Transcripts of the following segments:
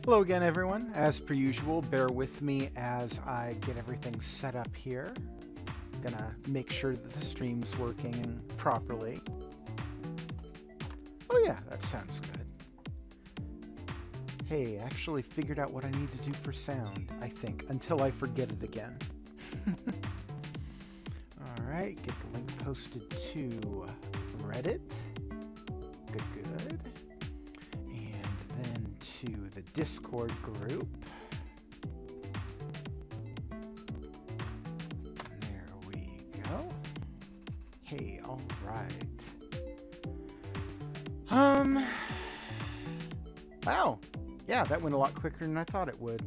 Hello again, everyone. As per usual, bear with me as I get everything set up here. Gonna make sure that the stream's working properly. Oh yeah, that sounds good. Hey, actually figured out what I need to do for sound, I think, until I forget it again. Alright, get the link posted to Reddit. Good. And then to the Discord group. There we go. Hey, alright. Wow. Yeah, that went a lot quicker than I thought it would.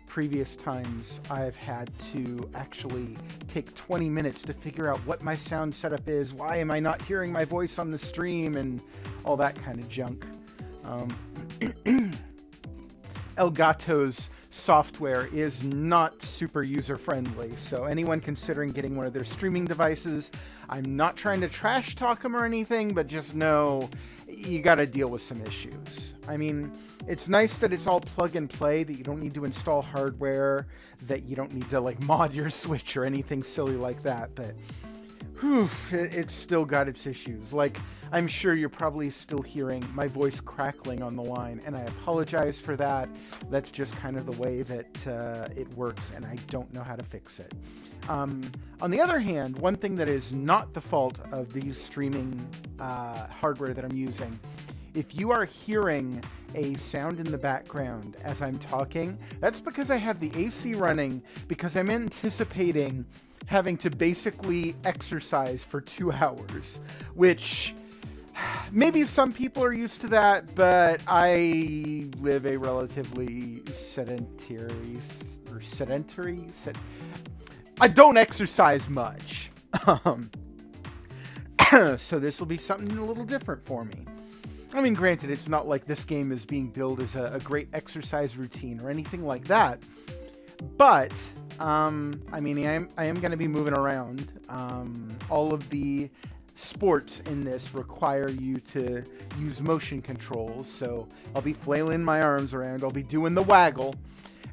Previous times I've had to actually take 20 minutes to figure out what my sound setup is, why am I not hearing my voice on the stream, and all that kind of junk. Elgato's software is not super user-friendly, so anyone considering getting one of their streaming devices, I'm not trying to trash talk them or anything, but just know you gotta deal with some issues. I mean, it's nice that it's all plug and play, that you don't need to install hardware, that you don't need to like mod your Switch or anything silly like that, but whew, it's still got its issues. Like, I'm sure you're probably still hearing my voice crackling on the line, and I apologize for that. That's just kind of the way that it works, and I don't know how to fix it. On the other hand, one thing that is not the fault of these streaming hardware that I'm using, if you are hearing a sound in the background as I'm talking, that's because I have the AC running, because I'm anticipating having to basically exercise for 2 hours, which maybe some people are used to that, but I live a relatively I don't exercise much. So this will be something a little different for me. I mean, granted, it's not like this game is being billed as a great exercise routine or anything like that, but I mean, I am going to be moving around. All of the sports in this require you to use motion controls, so I'll be flailing my arms around, I'll be doing the waggle,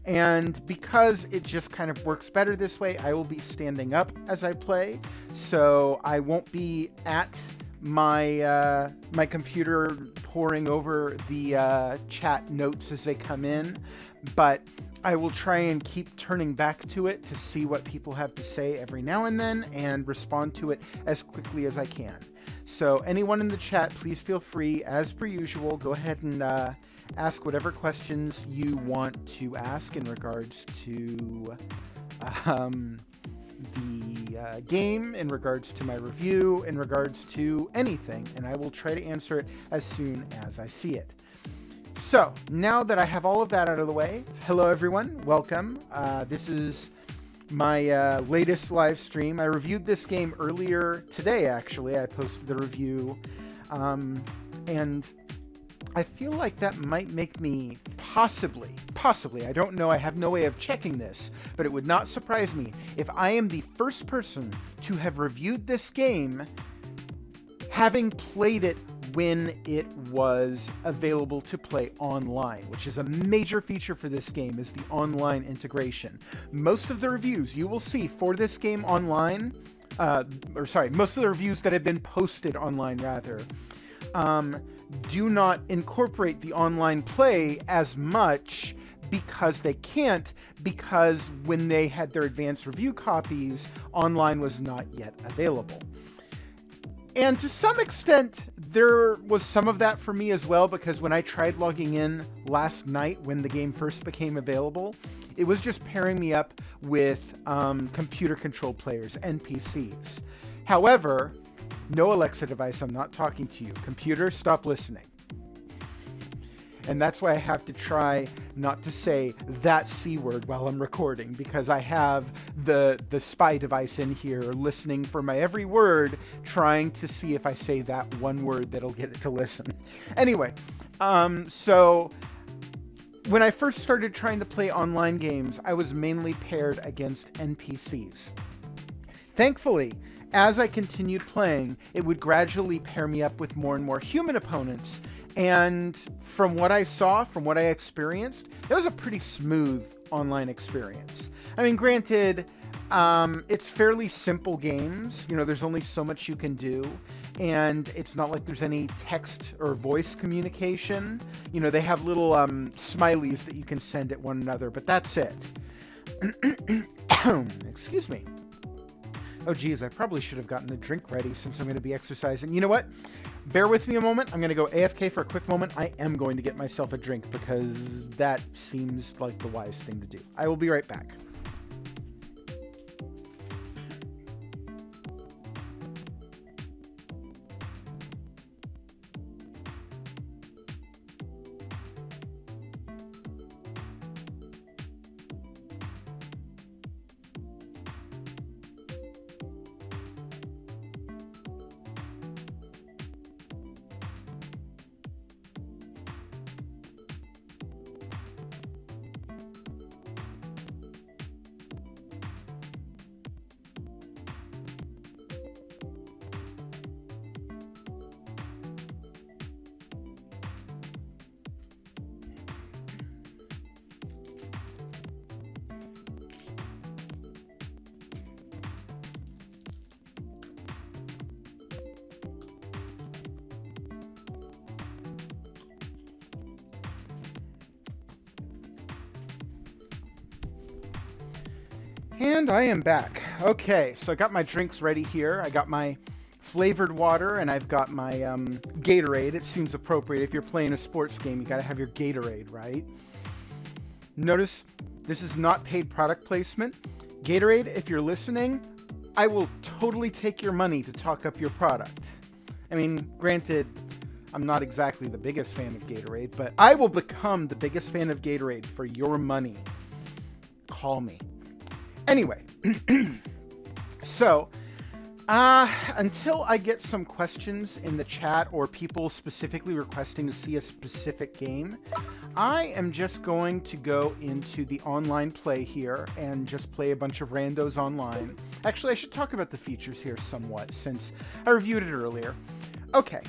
and because it just kind of works better this way, I will be standing up as I play, so I won't be at my my computer poring over the chat notes as they come in, but I will try and keep turning back to it to see what people have to say every now and then and respond to it as quickly as I can. So anyone in the chat, please feel free, as per usual, go ahead and ask whatever questions you want to ask in regards to the game, in regards to my review, in regards to anything, and I will try to answer it as soon as I see it. So, now that I have all of that out of the way, hello everyone, welcome. This is my latest live stream. I reviewed this game earlier today, actually. I posted the review, and I feel like that might make me possibly, I don't know, I have no way of checking this, but it would not surprise me if I am the first person to have reviewed this game having played it when it was available to play online, which is a major feature for this game, is the online integration. Most of the reviews you will see for this game online, most of the reviews that have been posted online, rather, do not incorporate the online play as much because they can't, because when they had their advanced review copies, online was not yet available. And to some extent, there was some of that for me as well, because when I tried logging in last night when the game first became available, it was just pairing me up with computer-controlled players, NPCs. However, no Alexa device, I'm not talking to you. Computer, stop listening. And that's why I have to try not to say that C word while I'm recording, because I have the spy device in here listening for my every word, trying to see if I say that one word that'll get it to listen. Anyway, so when I first started trying to play online games, I was mainly paired against NPCs. Thankfully, as I continued playing, it would gradually pair me up with more and more human opponents, And from what I saw, from what I experienced, it was a pretty smooth online experience. I mean, granted, it's fairly simple games. You know, there's only so much you can do. And it's not like there's any text or voice communication. You know, they have little smileys that you can send at one another, but that's it. Excuse me. Oh, geez, I probably should have gotten a drink ready since I'm going to be exercising. You know what? Bear with me a moment. I'm going to go AFK for a quick moment. I am going to get myself a drink because that seems like the wise thing to do. I will be right back. And I am back. Okay, so I got my drinks ready here. I got my flavored water and I've got my Gatorade. It seems appropriate. If you're playing a sports game, you got to have your Gatorade, right? Notice this is not paid product placement. Gatorade, if you're listening, I will totally take your money to talk up your product. I mean, granted, I'm not exactly the biggest fan of Gatorade, but I will become the biggest fan of Gatorade for your money. Call me. Anyway, so until I get some questions in the chat or people specifically requesting to see a specific game, I am just going to go into the online play here and just play a bunch of randos online. Actually, I should talk about the features here somewhat since I reviewed it earlier. Okay,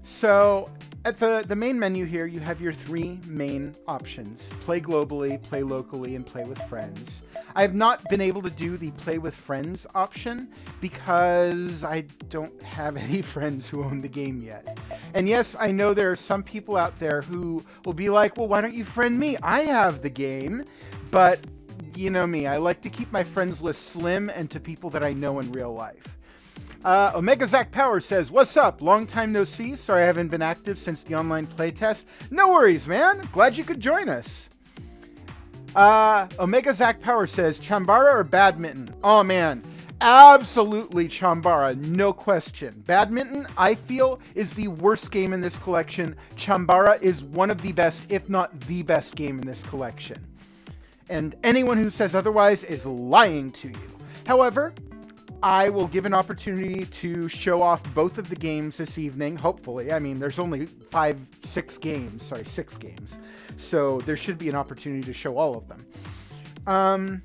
so at the main menu here, you have your three main options: play globally, play locally, and play with friends. I have not been able to do the play with friends option because I don't have any friends who own the game yet. And yes, I know there are some people out there who will be like, well, why don't you friend me? I have the game. But you know me, I like to keep my friends list slim and to people that I know in real life. Omega Zach Power says, what's up? Long time no see. Sorry I haven't been active since the online playtest. No worries, man. Glad you could join us. Omega Zach Power says, Chambara or Badminton? Oh, man. Absolutely Chambara. No question. Badminton, I feel, is the worst game in this collection. Chambara is one of the best, if not the best game in this collection. And anyone who says otherwise is lying to you. However, I will give an opportunity to show off both of the games this evening, hopefully. I mean, there's only 6 games. So there should be an opportunity to show all of them.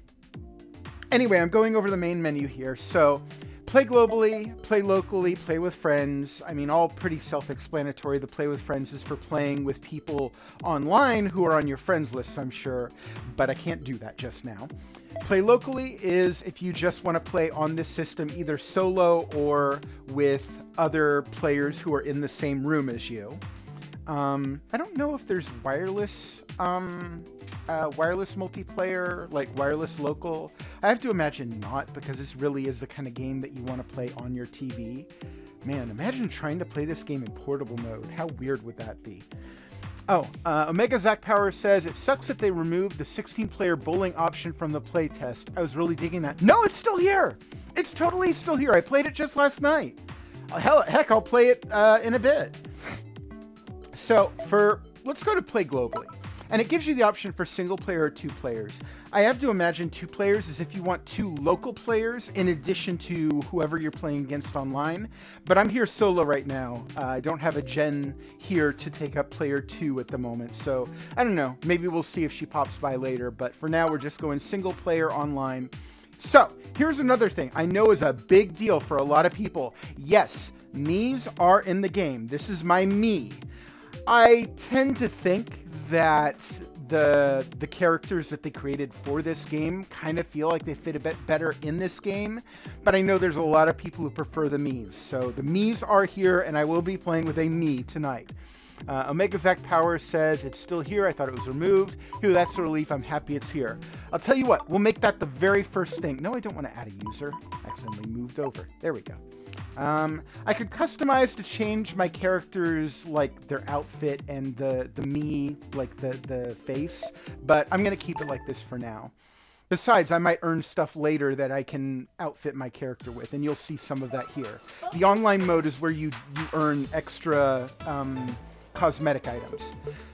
Anyway, I'm going over the main menu here. So play globally, play locally, play with friends. I mean, all pretty self-explanatory. The play with friends is for playing with people online who are on your friends list, I'm sure, but I can't do that just now. Play locally is if you just want to play on this system either solo or with other players who are in the same room as you. I don't know if there's wireless multiplayer, like wireless local. I have to imagine not, because this really is the kind of game that you want to play on your TV. Man, imagine trying to play this game in portable mode. How weird would that be? Oh, Omega Zach Power says, it sucks that they removed the 16-player bowling option from the playtest. I was really digging that. No, it's still here. It's totally still here. I played it just last night. Heck, I'll play it in a bit. So let's go to play globally. And it gives you the option for single player or 2 players. I have to imagine 2 players is if you want 2 local players in addition to whoever you're playing against online. But I'm here solo right now. I don't have a Jen here to take up player 2 at the moment. So I don't know. Maybe we'll see if she pops by later. But for now, we're just going single player online. So here's another thing I know is a big deal for a lot of people. Yes, Miis are in the game. This is my Mii. I tend to think that the characters that they created for this game kind of feel like they fit a bit better in this game, but I know there's a lot of people who prefer the Miis. So the Miis are here, and I will be playing with a Mii tonight. Omega Zack Power says it's still here. I thought it was removed. Phew, that's a relief. I'm happy it's here. I'll tell you what, we'll make that the very first thing. No, I don't want to add a user. Accidentally moved over. There we go. I could customize to change my characters, like their outfit and the Mii, like the face, but I'm going to keep it like this for now. Besides, I might earn stuff later that I can outfit my character with, and you'll see some of that here. The online mode is where you earn extra cosmetic items.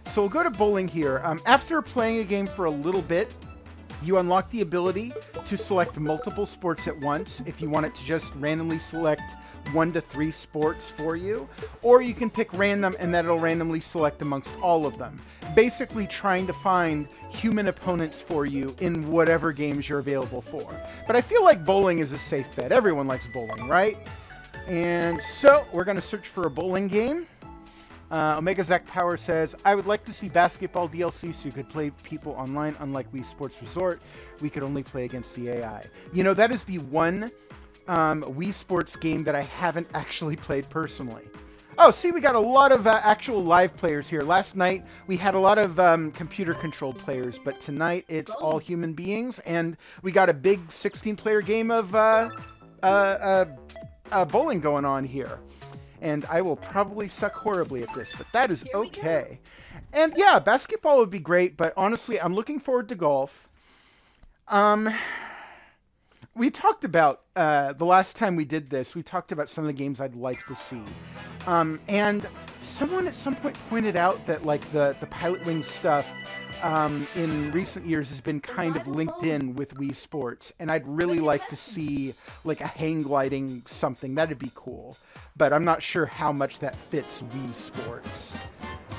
So we'll go to bowling here. After playing a game for a little bit, you unlock the ability to select multiple sports at once if you want it to just randomly select 1 to 3 sports for you, or you can pick random and that'll randomly select amongst all of them. Basically trying to find human opponents for you in whatever games you're available for. But I feel like bowling is a safe bet. Everyone likes bowling, right? And so we're going to search for a bowling game. Omega Zack Power says, I would like to see basketball DLC so you could play people online. Unlike Wii Sports Resort, we could only play against the AI. You know, that is the one Wii Sports game that I haven't actually played personally. Oh, see, we got a lot of actual live players here. Last night, we had a lot of computer-controlled players, but tonight it's all human beings, and we got a big 16-player game of bowling going on here. And I will probably suck horribly at this, but that is okay. And yeah, basketball would be great, but honestly, I'm looking forward to golf. We talked about, the last time we did this, we talked about some of the games I'd like to see. And someone at some point pointed out that like the Pilot Wings stuff in recent years has been kind of linked in with Wii Sports, and I'd really like to see like a hang gliding something. That'd be cool, but I'm not sure how much that fits Wii Sports.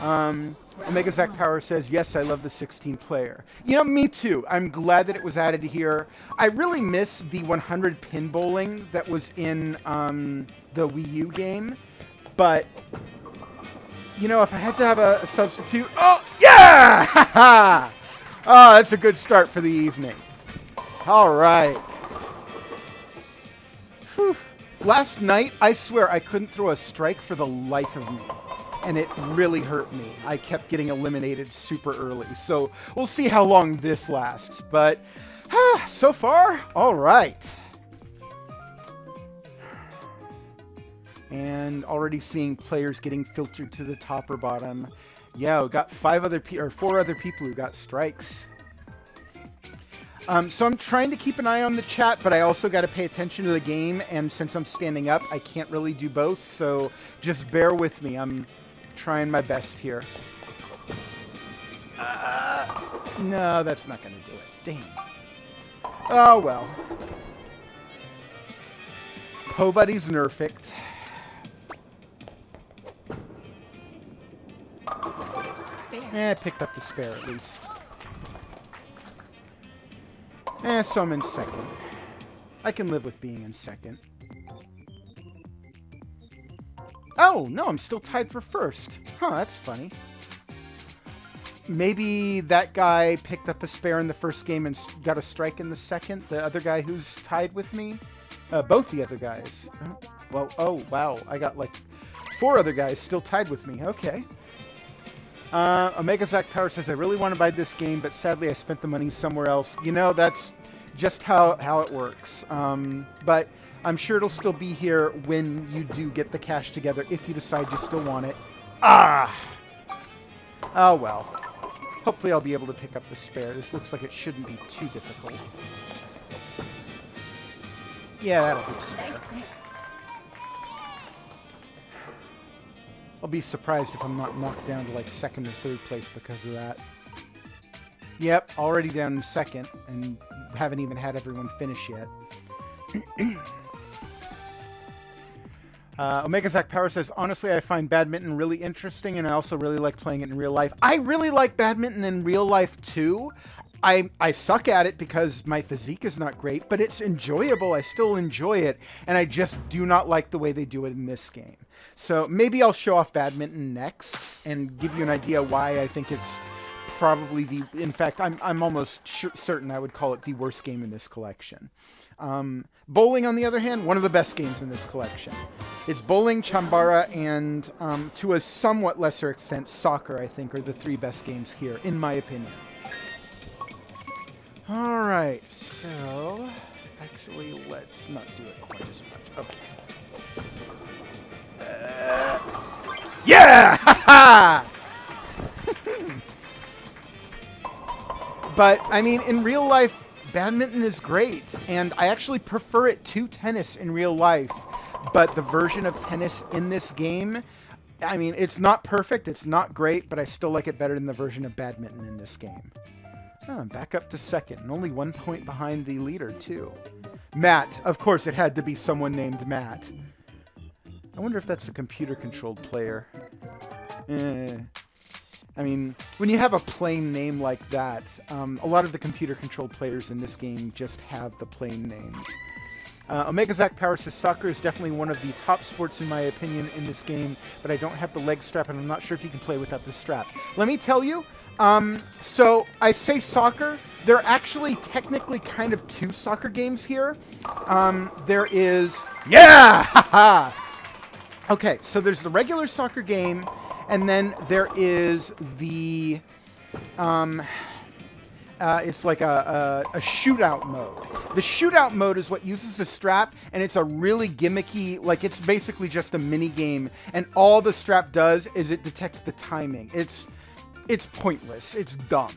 Omega Zack Power says, yes, I love the 16-player. You know, me too. I'm glad that it was added here. I really miss the 100 pin bowling that was in the Wii U game, but you know, if I had to have a substitute... Oh, yeah! Oh, that's a good start for the evening. All right. Whew. Last night, I swear I couldn't throw a strike for the life of me. And it really hurt me. I kept getting eliminated super early. So we'll see how long this lasts. But so far, all right. And already seeing players getting filtered to the top or bottom. Yeah, we got 4 other people who got strikes. So I'm trying to keep an eye on the chat, but I also got to pay attention to the game. And since I'm standing up, I can't really do both. So just bear with me. I'm trying my best here. No, that's not going to do it. Dang. Oh, well. Po Buddy's nerfed. I picked up the spare at least. So I'm in second. I can live with being in second. Oh, no, I'm still tied for first. Huh, that's funny. Maybe that guy picked up a spare in the first game and got a strike in the second. The other guy who's tied with me. Both the other guys. Well, oh, wow. I got like 4 other guys still tied with me. Okay. Omega Zack Power says, I really want to buy this game, but sadly I spent the money somewhere else. You know, that's just how it works. But I'm sure it'll still be here when you do get the cash together, if you decide you still want it. Ah! Oh, well. Hopefully I'll be able to pick up the spare. This looks like it shouldn't be too difficult. Yeah, that'll be a spare. I'll be surprised if I'm not knocked down to like 2nd or 3rd place because of that. Yep, already down in 2nd, and haven't even had everyone finish yet. Omega Zack Power says, honestly, I find badminton really interesting, and I also really like playing it in real life. I really like badminton in real life, too. I suck at it because my physique is not great, but it's enjoyable. I still enjoy it, and I just do not like the way they do it in this game. So maybe I'll show off Badminton next and give you an idea why I think it's probably the... In fact, I'm almost certain I would call it the worst game in this collection. Bowling, on the other hand, one of the best games in this collection. It's bowling, chambara, and to a somewhat lesser extent, soccer, I think, are the three best games here, in my opinion. All right, so actually, let's not do it quite as much. Okay. Yeah! Ha But, I mean, in real life, badminton is great, and I actually prefer it to tennis in real life. But the version of tennis in this game, I mean, it's not perfect, it's not great, but I still like it better than the version of badminton in this game. Oh, I'm back up to second, and only 1 point behind the leader, too. Matt. Of course, it had to be someone named Matt. I wonder if that's a computer-controlled player. I mean, when you have a plain name like that, a lot of the computer-controlled players in this game just have the plain names. Omega Zach Power says soccer is definitely one of the top sports in my opinion in this game, but I don't have the leg strap, and I'm not sure if you can play without the strap. Let me tell you, so I say soccer. There are actually technically kind of two soccer games here. There is... Yeah! Okay, so there's the regular soccer game, and then there is the... it's like a shootout mode. The shootout mode is what uses a strap, and it's a really gimmicky, like it's basically just a mini game, and all the strap does is it detects the timing. It's pointless. It's dumb.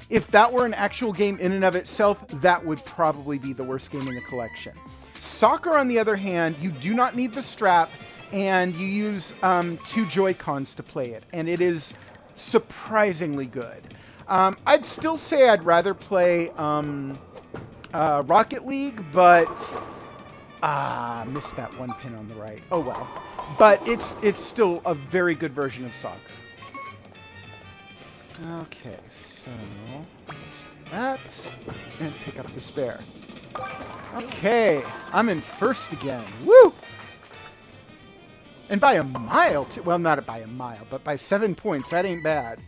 If that were an actual game in and of itself, that would probably be the worst game in the collection. Soccer, on the other hand, you do not need the strap, and you use 2 Joy-Cons to play it, and it is surprisingly good. I'd still say I'd rather play Rocket League, but missed that one pin on the right. Oh well. But it's still a very good version of soccer. Okay, so let's do that and pick up the spare. Okay, I'm in first again. Woo! And by a mile, too. Well, not by a mile, but by 7 points. That ain't bad.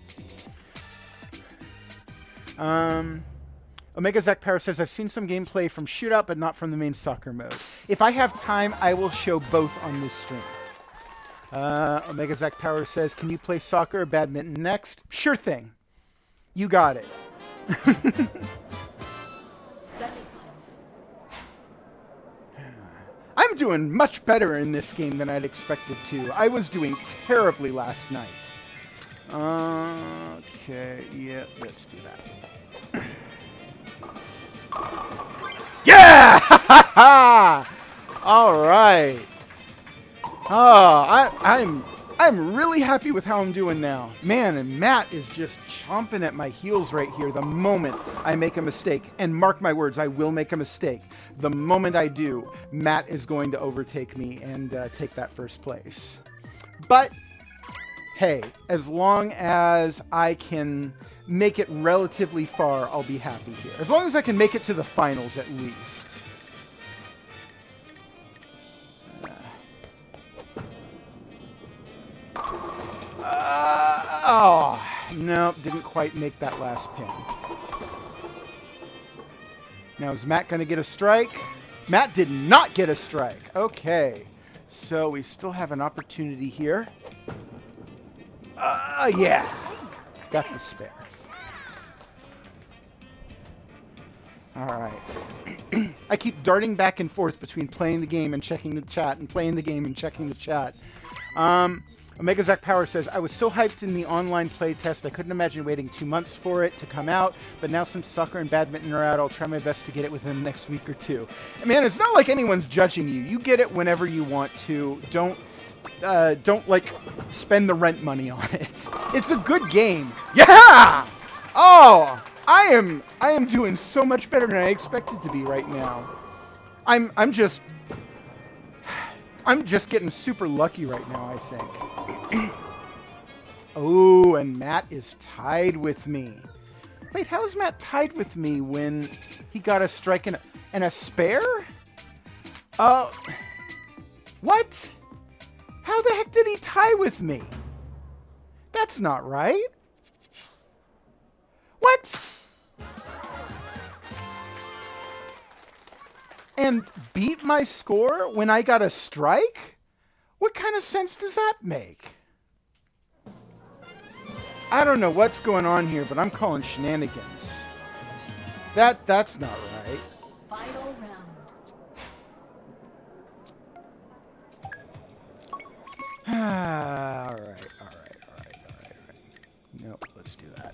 Omega Zach Power says, I've seen some gameplay from Shootout, but not from the main soccer mode. If I have time, I will show both on this stream. Omega Zach Power says, can you play soccer or badminton next? Sure thing. You got it. I'm doing much better in this game than I'd expected to. I was doing terribly last night. Okay, yeah, let's do that. Yeah! All right. Oh, I'm really happy with how I'm doing now. Man, and Matt is just chomping at my heels right here the moment I make a mistake. And mark my words, I will make a mistake. The moment I do, Matt is going to overtake me and take that first place. But, hey, as long as I can make it relatively far, I'll be happy here. As long as I can make it to the finals, at least. Oh, no, didn't quite make that last pin. Now, is Matt going to get a strike? Matt did not get a strike. Okay, so we still have an opportunity here. Yeah, got the spare. All right. I keep darting back and forth between playing the game and checking the chat and playing the game and checking the chat. Omega Zach Power says, I was so hyped in the online playtest, I couldn't imagine waiting 2 months for it to come out, but now since soccer and badminton are out, I'll try my best to get it within the next week or two. And man, it's not like anyone's judging you. You get it whenever you want to. Don't like spend the rent money on it. It's a good game. Yeah! Oh, I am doing so much better than I expected to be right now. I'm just getting super lucky right now, I think. Oh, and Matt is tied with me. Wait, how is Matt tied with me when he got a strike and a spare? What? How the heck did he tie with me? That's not right. What? And beat my score when I got a strike? What kind of sense does that make? I don't know what's going on here, but I'm calling shenanigans. That's not right. Final round. All right. Nope, let's do that.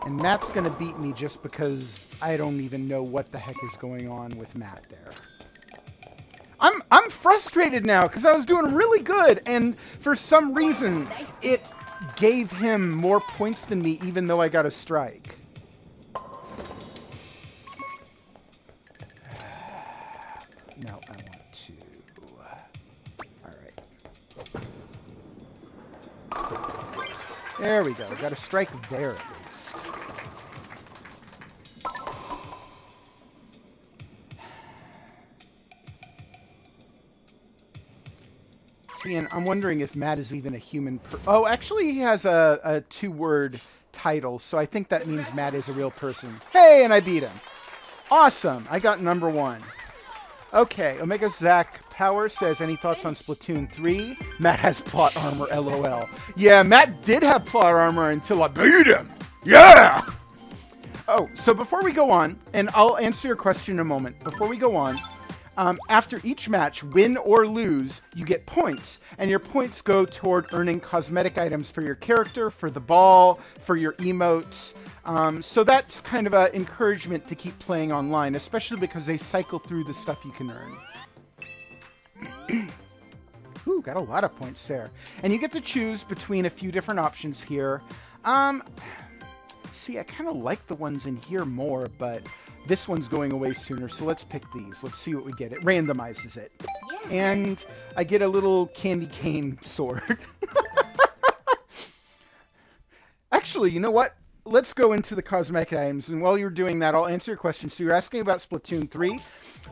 And Matt's going to beat me just because I don't even know what the heck is going on with Matt there. I'm frustrated now because I was doing really good, and for some reason it gave him more points than me even though I got a strike. No, I want to. All right. There we go. Got a strike there at least. See, and I'm wondering if Matt is even a human. Oh, actually, he has a two-word title, so I think that means Matt is a real person. Hey, and I beat him. Awesome. I got number 1. Okay, Omega Zach Power says, any thoughts on Splatoon 3? Matt has plot armor, LOL. Yeah, Matt did have plot armor until I beat him. Yeah! Oh, so before we go on, and I'll answer your question in a moment. Before we go on, after each match, win or lose, you get points. And your points go toward earning cosmetic items for your character, for the ball, for your emotes. So that's kind of an encouragement to keep playing online, especially because they cycle through the stuff you can earn. Ooh, got a lot of points there. And you get to choose between a few different options here. See, I kind of like the ones in here more, but this one's going away sooner, so let's pick these. Let's see what we get. It randomizes it. Yeah. And I get a little candy cane sword. Actually, you know what? Let's go into the cosmetic items, and while you're doing that, I'll answer your question. So you're asking about Splatoon 3.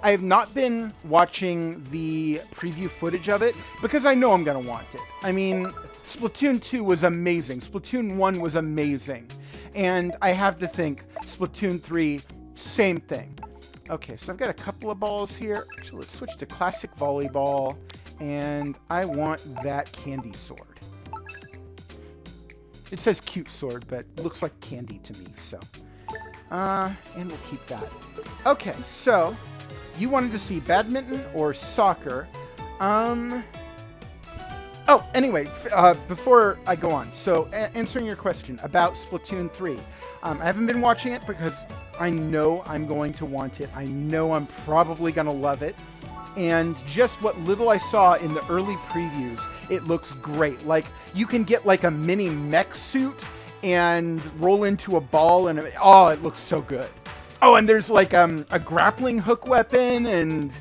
I have not been watching the preview footage of it because I know I'm going to want it. I mean, Splatoon 2 was amazing. Splatoon 1 was amazing. And I have to think Splatoon 3, same thing. Okay, so I've got a couple of balls here. Actually, let's switch to classic volleyball, and I want that candy sword. It says cute sword, but looks like candy to me, so. And we'll keep that. Okay, so you wanted to see badminton or soccer. Oh, anyway, before I go on, so answering your question about Splatoon 3. I haven't been watching it because I know I'm going to want it. I know I'm probably going to love it. And just what little I saw in the early previews, it looks great. Like, you can get like a mini mech suit and roll into a ball, and oh, it looks so good. Oh, and there's like a grappling hook weapon, and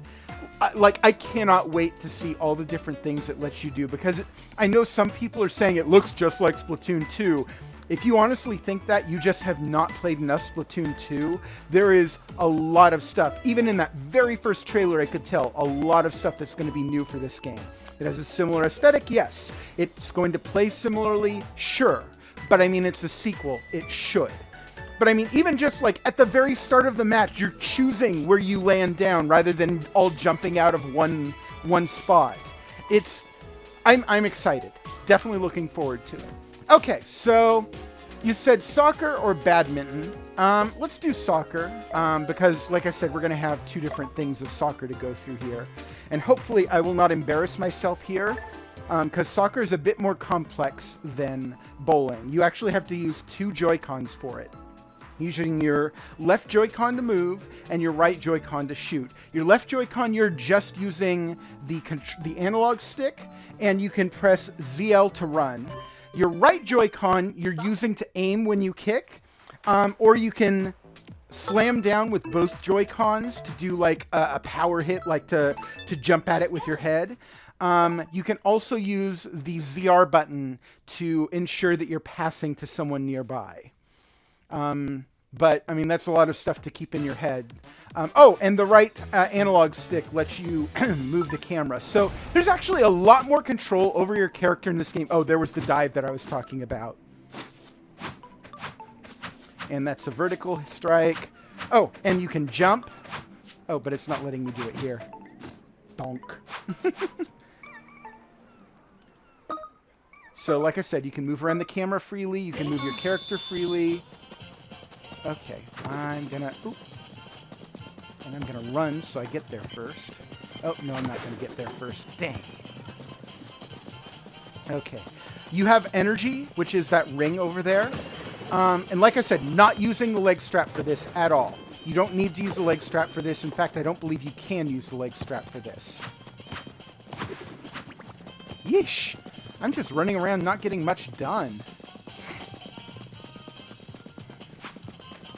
I cannot wait to see all the different things it lets you do, because I know some people are saying it looks just like Splatoon 2. If you honestly think that, you just have not played enough Splatoon 2. There is a lot of stuff. Even in that very first trailer, I could tell a lot of stuff that's going to be new for this game. It has a similar aesthetic, yes. It's going to play similarly, sure. But I mean, it's a sequel. It should. But I mean, even just like at the very start of the match, you're choosing where you land down rather than all jumping out of one spot. I'm excited. Definitely looking forward to it. Okay, so you said soccer or badminton. Let's do soccer, because like I said, we're going to have two different things of soccer to go through here. And hopefully I will not embarrass myself here, because soccer is a bit more complex than bowling. You actually have to use two Joy-Cons for it. Using your left Joy-Con to move and your right Joy-Con to shoot. Your left Joy-Con, you're just using the analog stick, and you can press ZL to run. Your right Joy-Con, you're using to aim when you kick, or you can slam down with both Joy-Cons to do like a power hit, like to jump at it with your head. You can also use the ZR button to ensure that you're passing to someone nearby. But, I mean, that's a lot of stuff to keep in your head. Oh, and the right analog stick lets you move the camera. So there's actually a lot more control over your character in this game. Oh, there was the dive that I was talking about. And that's a vertical strike. Oh, and you can jump. Oh, but it's not letting me do it here. Donk. So, like I said, you can move around the camera freely. You can move your character freely. Okay, I'm gonna... Oop. And I'm gonna run so I get there first. Oh, no, I'm not gonna get there first. Dang. Okay. You have energy, which is that ring over there. And like I said, not using the leg strap for this at all. You don't need to use the leg strap for this. In fact, I don't believe you can use the leg strap for this. Yeesh. I'm just running around not getting much done.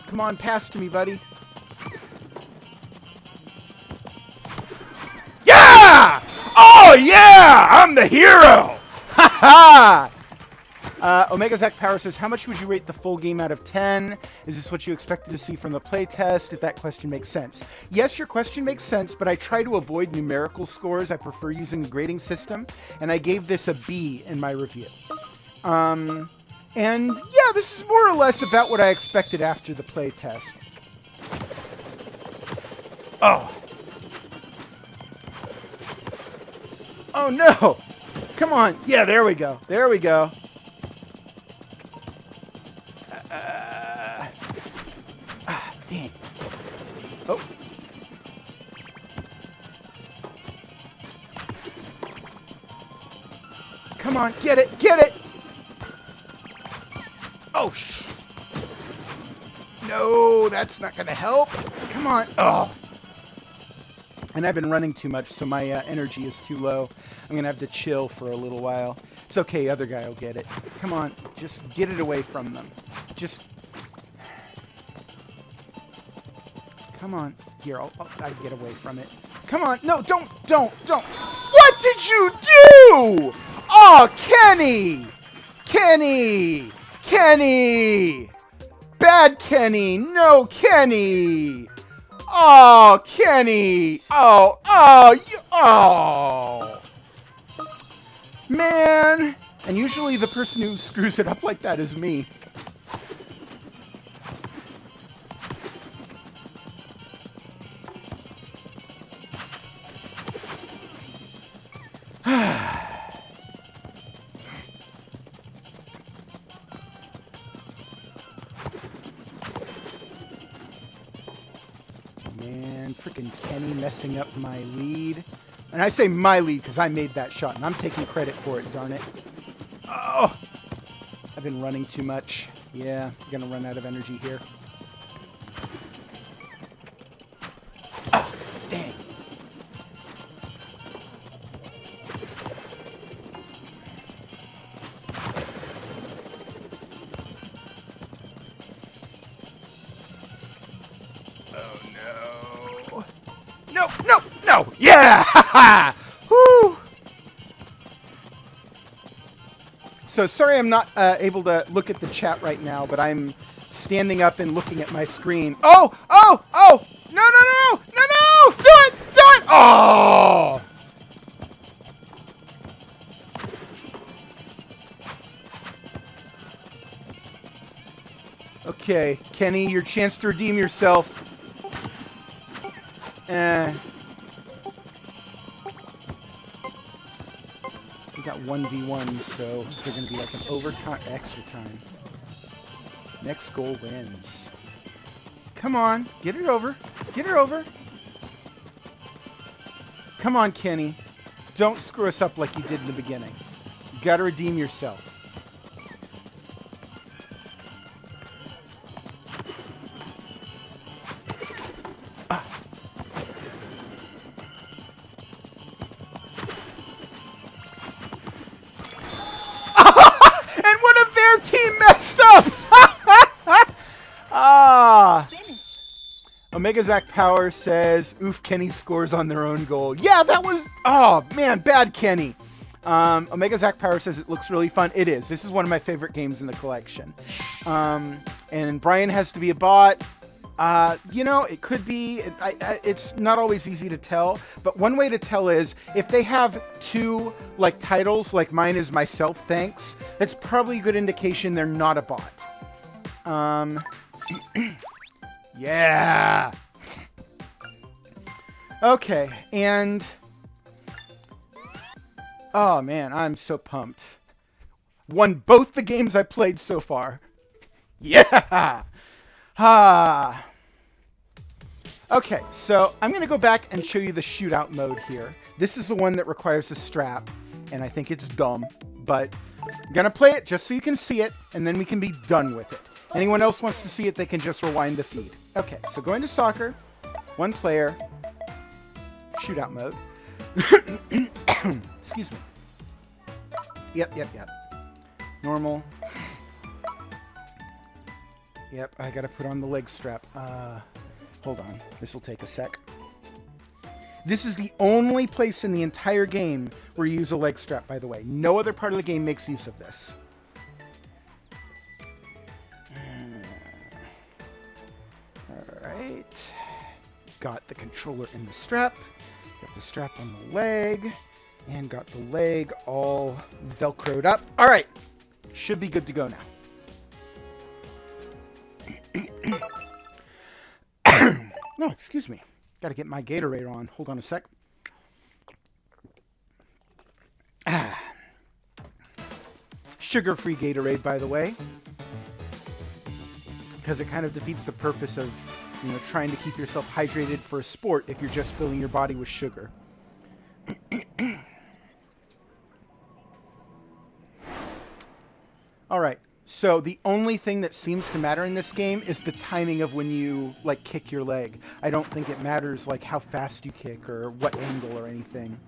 Come on, pass to me, buddy. Yeah! Oh, yeah! I'm the hero! Ha ha! Omega Zach Power says, how much would you rate the full game out of 10? Is this what you expected to see from the playtest? If that question makes sense. Yes, your question makes sense, but I try to avoid numerical scores. I prefer using the grading system, and I gave this a B in my review. And yeah, this is more or less about what I expected after the playtest. Oh. Oh no! Come on. Yeah, there we go. There we go. Dang. Oh. Come on, get it, get it! Oh, no, that's not gonna help. Come on. Oh. And I've been running too much, so my energy is too low. I'm gonna have to chill for a little while. It's okay, other guy will get it. Come on, just get it away from them. Just... Come on. Here, I'll get away from it. Come on. No, don't. What did you do? Oh, Kenny! Kenny! Kenny! Bad Kenny! No, Kenny! Oh, Kenny! Oh! Man! And usually the person who screws it up like that is me. Man, freaking Kenny messing up my lead. And I say my lead because I made that shot, and I'm taking credit for it, darn it. Oh! I've been running too much. Yeah, I'm going to run out of energy here. Oh, dang. No! Yeah! Woo! So sorry I'm not able to look at the chat right now, but I'm standing up and looking at my screen. Oh! No! Do it! Oh! Okay, Kenny, your chance to redeem yourself. We got 1v1, so is there going to be like an overtime, extra time? Next goal wins. Come on, get it over. Get her over. Come on, Kenny. Don't screw us up like you did in the beginning. You got to redeem yourself. Omega Zach Power says, oof, Kenny scores on their own goal. Yeah, that was, oh man, bad Kenny. Omega Zach Power says it looks really fun. It is. This is one of my favorite games in the collection. And Brian has to be a bot. You know, it could be. It's not always easy to tell. But one way to tell is if they have two like titles, like mine is Myself Thanks. That's probably a good indication they're not a bot. Yeah. Okay, and oh man, I'm so pumped. Won both the games I played so far. Yeah. Ah. Okay, so I'm going to go back and show you the shootout mode here. This is the one that requires a strap, and I think it's dumb, but I'm going to play it just so you can see it, and then we can be done with it. Anyone else wants to see it, they can just rewind the feed. Okay, so go into soccer, one player, shootout mode. Excuse me. Yep. Normal. Yep, I gotta put on the leg strap. Hold on. This will take a sec. This is the only place in the entire game where you use a leg strap, by the way. No other part of the game makes use of this. Alright. Got the controller in the strap. Got the strap on the leg. And got the leg all velcroed up. Alright. Should be good to go now. No, excuse me. Got to get my Gatorade on. Hold on a sec. Sugar-free Gatorade, by the way. Because it kind of defeats the purpose of, you know, trying to keep yourself hydrated for a sport if you're just filling your body with sugar. All right. So the only thing that seems to matter in this game is the timing of when you like kick your leg. I don't think it matters like how fast you kick or what angle or anything.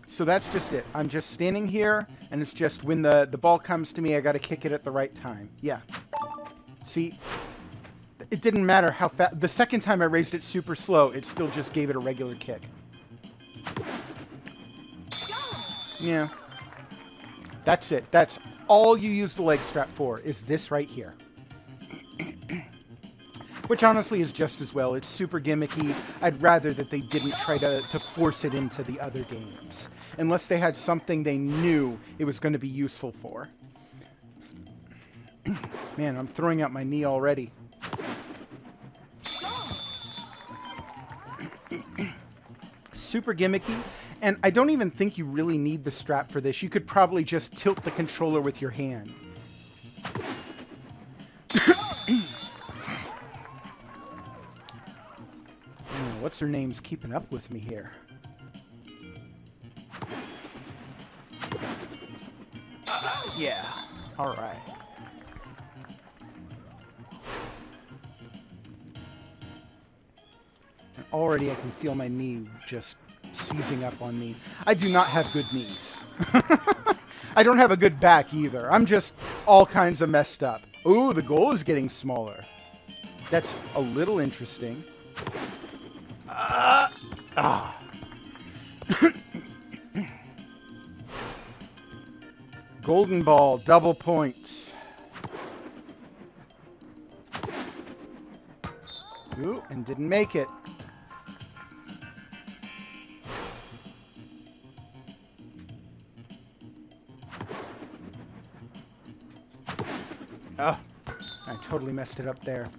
So that's just it. I'm just standing here and it's just when the ball comes to me, I got to kick it at the right time. Yeah. See, it didn't matter how fast. The second time I raised it super slow, it still just gave it a regular kick. Yeah. That's it. That's all you use the leg strap for, is this right here. Which honestly is just as well. It's super gimmicky. I'd rather that they didn't try to force it into the other games. Unless they had something they knew it was going to be useful for. Man, I'm throwing out my knee already. Super gimmicky. And I don't even think you really need the strap for this. You could probably just tilt the controller with your hand. What's her name's keeping up with me here? Yeah. All right. And already I can feel my knee just seizing up on me. I do not have good knees. I don't have a good back either. I'm just all kinds of messed up. Ooh, the goal is getting smaller. That's a little interesting. Golden ball, double points. Ooh, and didn't make it. Oh, I totally messed it up there.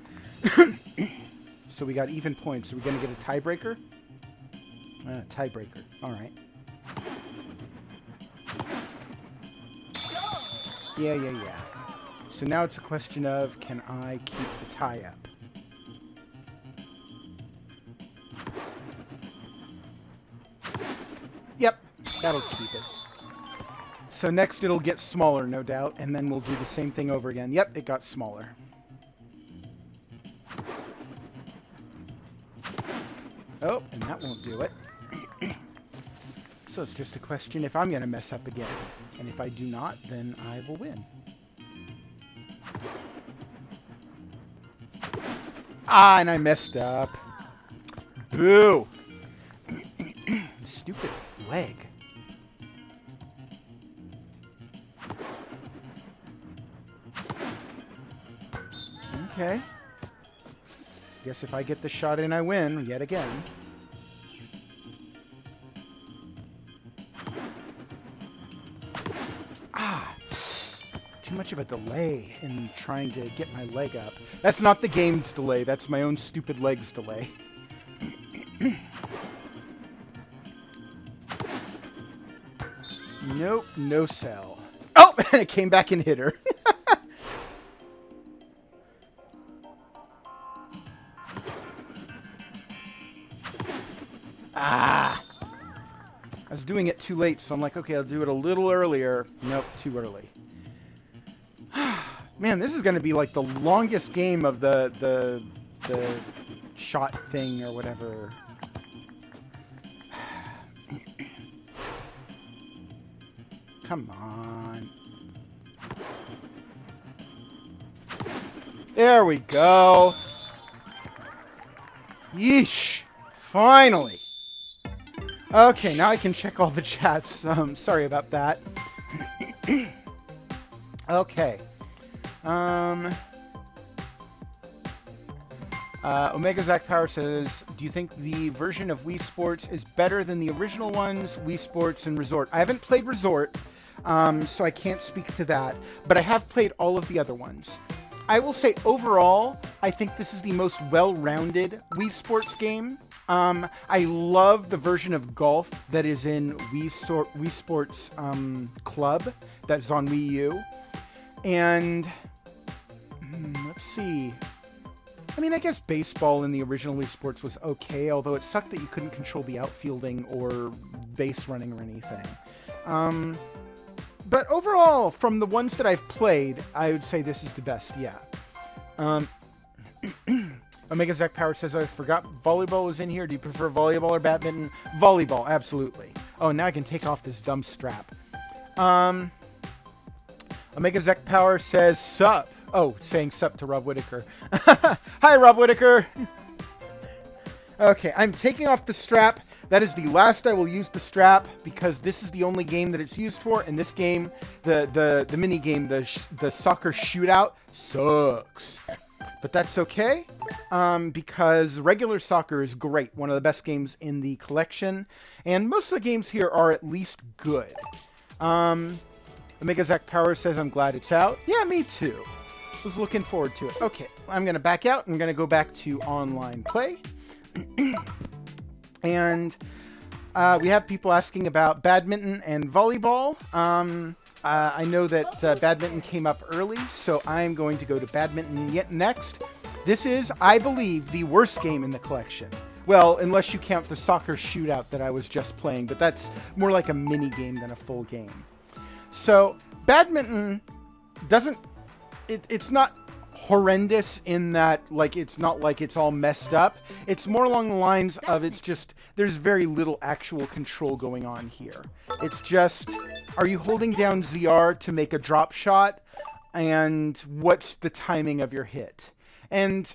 So we got even points. Are we going to get a tiebreaker? Tiebreaker. All right. Yeah. So now it's a question of, can I keep the tie up? Yep, that'll keep it. So next it'll get smaller, no doubt, and then we'll do the same thing over again. Yep, it got smaller. Oh, and that won't do it. So it's just a question if I'm going to mess up again. And if I do not, then I will win. Ah, and I messed up. Boo. Stupid leg. Okay. Guess if I get the shot in, I win yet again. Ah. Too much of a delay in trying to get my leg up. That's not the game's delay. That's my own stupid leg's delay. Nope, no cell. Oh, and it came back and hit her. Ah. I was doing it too late, so I'm like, okay, I'll do it a little earlier. Nope, too early. Man, this is going to be like the longest game of the shot thing or whatever. Come on. There we go. Yeesh. Finally. Okay, now I can check all the chats. Sorry about that. Okay. Omega Zach Power says, do you think the version of Wii Sports is better than the original ones, Wii Sports and Resort? I haven't played Resort, so I can't speak to that, but I have played all of the other ones. I will say overall, I think this is the most well-rounded Wii Sports game. I love the version of golf that is in Wii Sports Club that's on Wii U. And let's see. I mean, I guess baseball in the original Wii Sports was okay, although it sucked that you couldn't control the outfielding or base running or anything. But overall, from the ones that I've played, I would say this is the best, yeah. Omega Zach Power says, I forgot volleyball was in here. Do you prefer volleyball or badminton? Volleyball, absolutely. Oh, now I can take off this dumb strap. Omega Zach Power says, sup. Oh, saying sup to Rob Whitaker. Hi, Rob Whitaker. Okay, I'm taking off the strap. That is the last I will use the strap because this is the only game that it's used for. And this game, the mini game, the soccer shootout sucks. But that's okay because regular soccer is great. One of the best games in the collection. And most of the games here are at least good. Omega Zach Power says, I'm glad it's out. Yeah, me too. Was looking forward to it. Okay, I'm going to back out. I'm going to go back to online play. And we have people asking about badminton and volleyball. I know that badminton came up early, so I'm going to go to badminton yet next. This is, I believe, the worst game in the collection. Well, unless you count the soccer shootout that I was just playing, but that's more like a mini game than a full game. So badminton doesn't, it's not horrendous in that, like, it's not like it's all messed up. It's more along the lines of it's just, there's very little actual control going on here. It's just, are you holding down ZR to make a drop shot? And what's the timing of your hit? And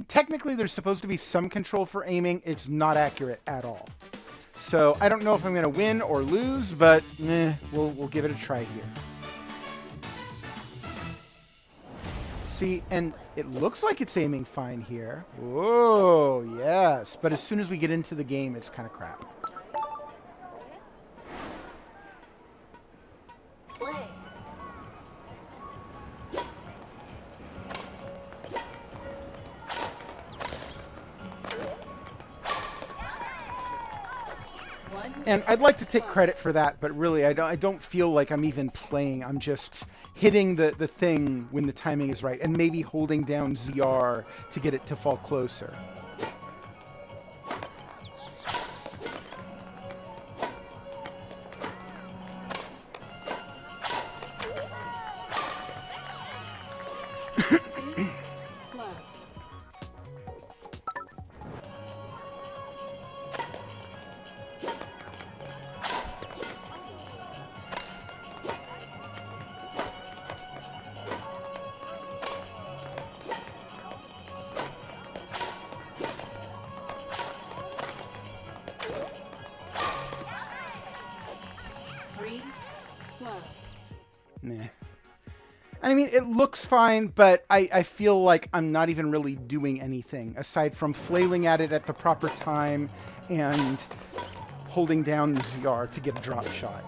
technically there's supposed to be some control for aiming. It's not accurate at all. So I don't know if I'm going to win or lose, but we'll give it a try here. See, and it looks like it's aiming fine here. Whoa, yes. But as soon as we get into the game, it's kind of crap. Play. And I'd like to take credit for that, but really I don't feel like I'm even playing. I'm just hitting the thing when the timing is right and maybe holding down ZR to get it to fall closer. Nah. I mean, it looks fine, but I feel like I'm not even really doing anything aside from flailing at it at the proper time and holding down the ZR to get a drop shot.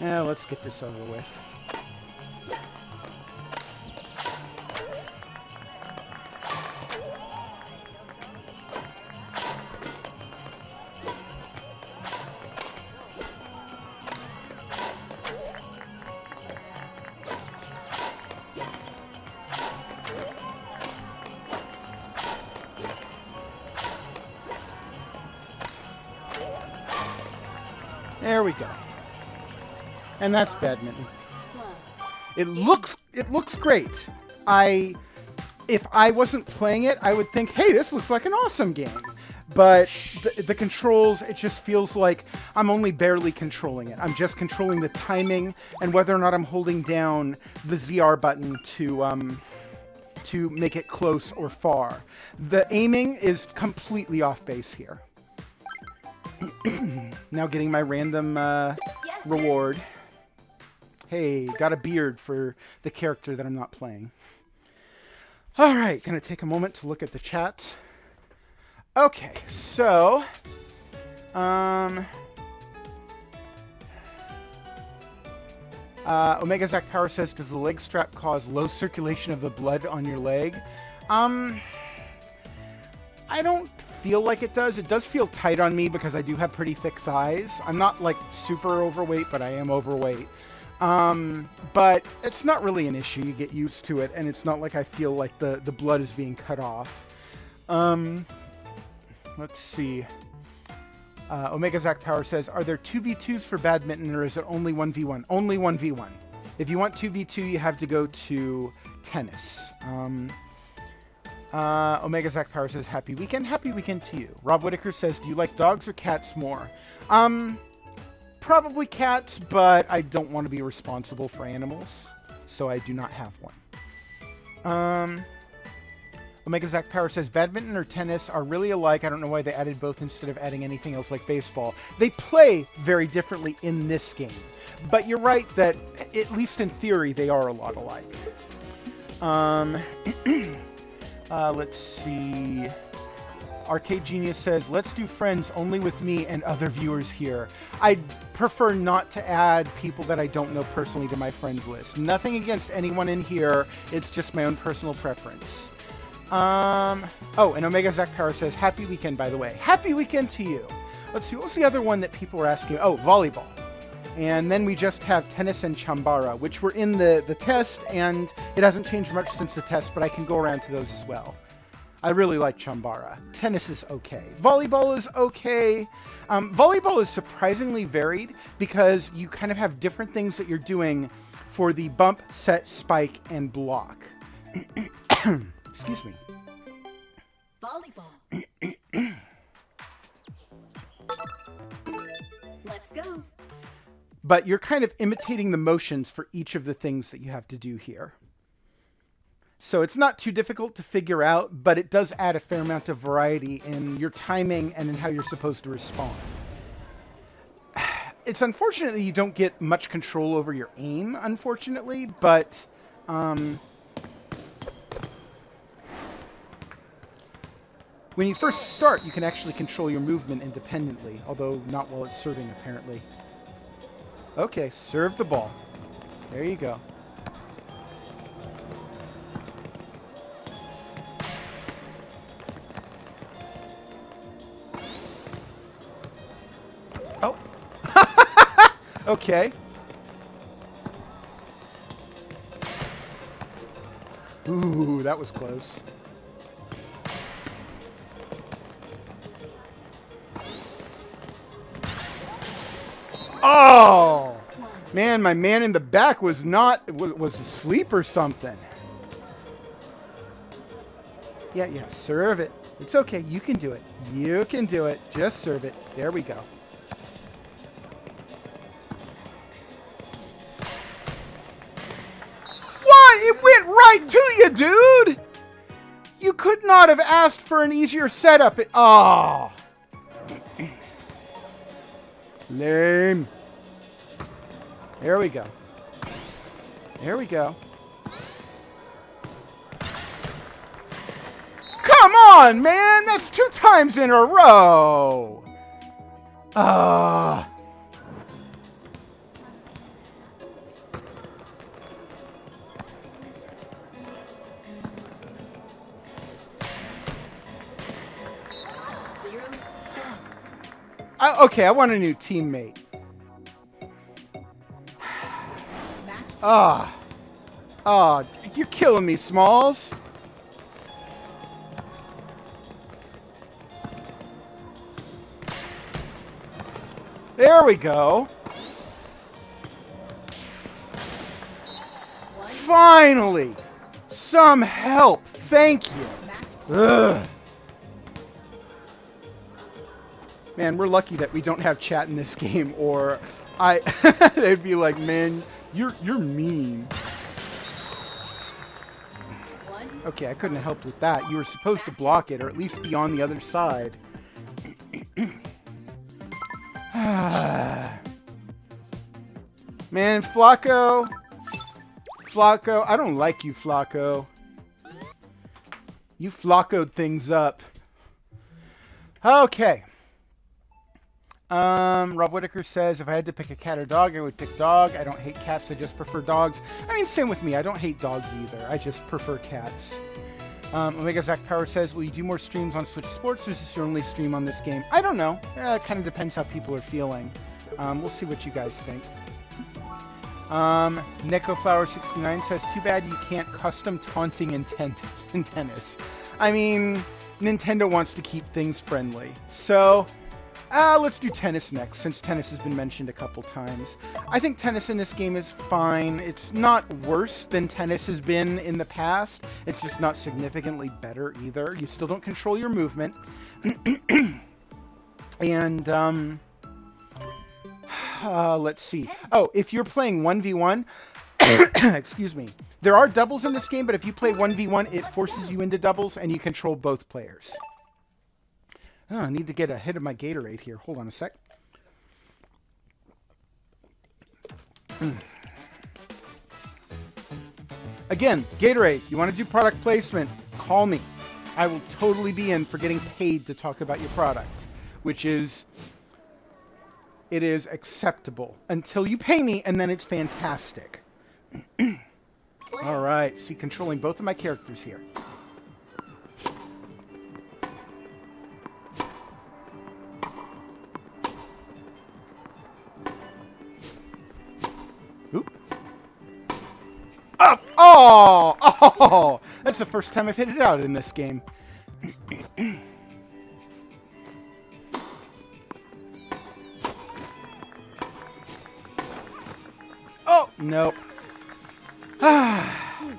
Yeah, let's get this over with. There we go. And that's badminton. It looks great. If I wasn't playing it, I would think, hey, this looks like an awesome game. But the controls, it just feels like I'm only barely controlling it. I'm just controlling the timing and whether or not I'm holding down the ZR button to make it close or far. The aiming is completely off base here. Now getting my random reward. Hey, got a beard for the character that I'm not playing. All right, gonna take a moment to look at the chat. Okay, so Omega Zach Power says, does the leg strap cause low circulation of the blood on your leg? I don't feel like it does. It does feel tight on me because I do have pretty thick thighs. I'm not like super overweight, but I am overweight. But it's not really an issue. You get used to it, and it's not like I feel like the blood is being cut off. Let's see. Omega Zach Power says, are there 2v2s for badminton, or is it only 1v1? Only 1v1. If you want 2v2, you have to go to tennis. Omega Zach Power says, happy weekend. Happy weekend to you. Rob Whitaker says, do you like dogs or cats more? Probably cats, but I don't want to be responsible for animals, so I do not have one. Omega Zach Power says, badminton or tennis are really alike. I don't know why they added both instead of adding anything else like baseball. They play very differently in this game, but you're right that, at least in theory, they are a lot alike. Let's see. Arcade Genius says, let's do friends only with me and other viewers here. I'd prefer not to add people that I don't know personally to my friends list. Nothing against anyone in here. It's just my own personal preference. Oh, and Omega Zach Power says, happy weekend, by the way. Happy weekend to you. Let's see, what's the other one that people were asking? Oh, volleyball. And then we just have tennis and chambara, which were in the test, and it hasn't changed much since the test, but I can go around to those as well. I really like chambara. Tennis is okay. Volleyball is okay. Volleyball is surprisingly varied because you kind of have different things that you're doing for the bump, set, spike, and block. Excuse me. Volleyball. Let's go. But you're kind of imitating the motions for each of the things that you have to do here. So it's not too difficult to figure out, but it does add a fair amount of variety in your timing and in how you're supposed to respond. It's unfortunate that you don't get much control over your aim, unfortunately, but when you first start, you can actually control your movement independently, although not while it's serving, apparently. Okay, serve the ball. There you go. Oh. Okay. Ooh, that was close. Oh! Man, my man in the back was asleep or something. Yeah, yeah, serve it. It's okay. You can do it. You can do it. Just serve it. There we go. What? It went right to you, dude! You could not have asked for an easier setup. Oh. Lame. There we go. There we go. Come on, man! That's 2 times in a row! Okay, I want a new teammate. You're killing me, Smalls. There we go. Finally! Some help. Thank you. Ugh. Man, we're lucky that we don't have chat in this game, or they'd be like, man, you're mean. Okay, I couldn't have helped with that. You were supposed to block it, or at least be on the other side. Man, Flacco, I don't like you, Flacco. You Flacco'd things up. Okay. Rob Whitaker says, if I had to pick a cat or dog, I would pick dog. I don't hate cats, I just prefer dogs. I mean, same with me. I don't hate dogs either. I just prefer cats. Omega Zach Power says, will you do more streams on Switch Sports, or is this your only stream on this game? I don't know. It kind of depends how people are feeling. We'll see what you guys think. NecoFlower69 says, too bad you can't custom taunting in tennis. I mean, Nintendo wants to keep things friendly. So, let's do tennis next, since tennis has been mentioned a couple times. I think tennis in this game is fine. It's not worse than tennis has been in the past. It's just not significantly better either. You still don't control your movement. And, let's see. Oh, if you're playing 1v1, excuse me, there are doubles in this game, but if you play 1v1, it forces you into doubles, and you control both players. Oh, I need to get a hit of my Gatorade here. Hold on a sec. Again, Gatorade, you want to do product placement, call me. I will totally be in for getting paid to talk about your product, which is, it is acceptable until you pay me, and then it's fantastic. All right, see, controlling both of my characters here. Oop. Oh! Oh! That's the first time I've hit it out in this game. Oh! Nope.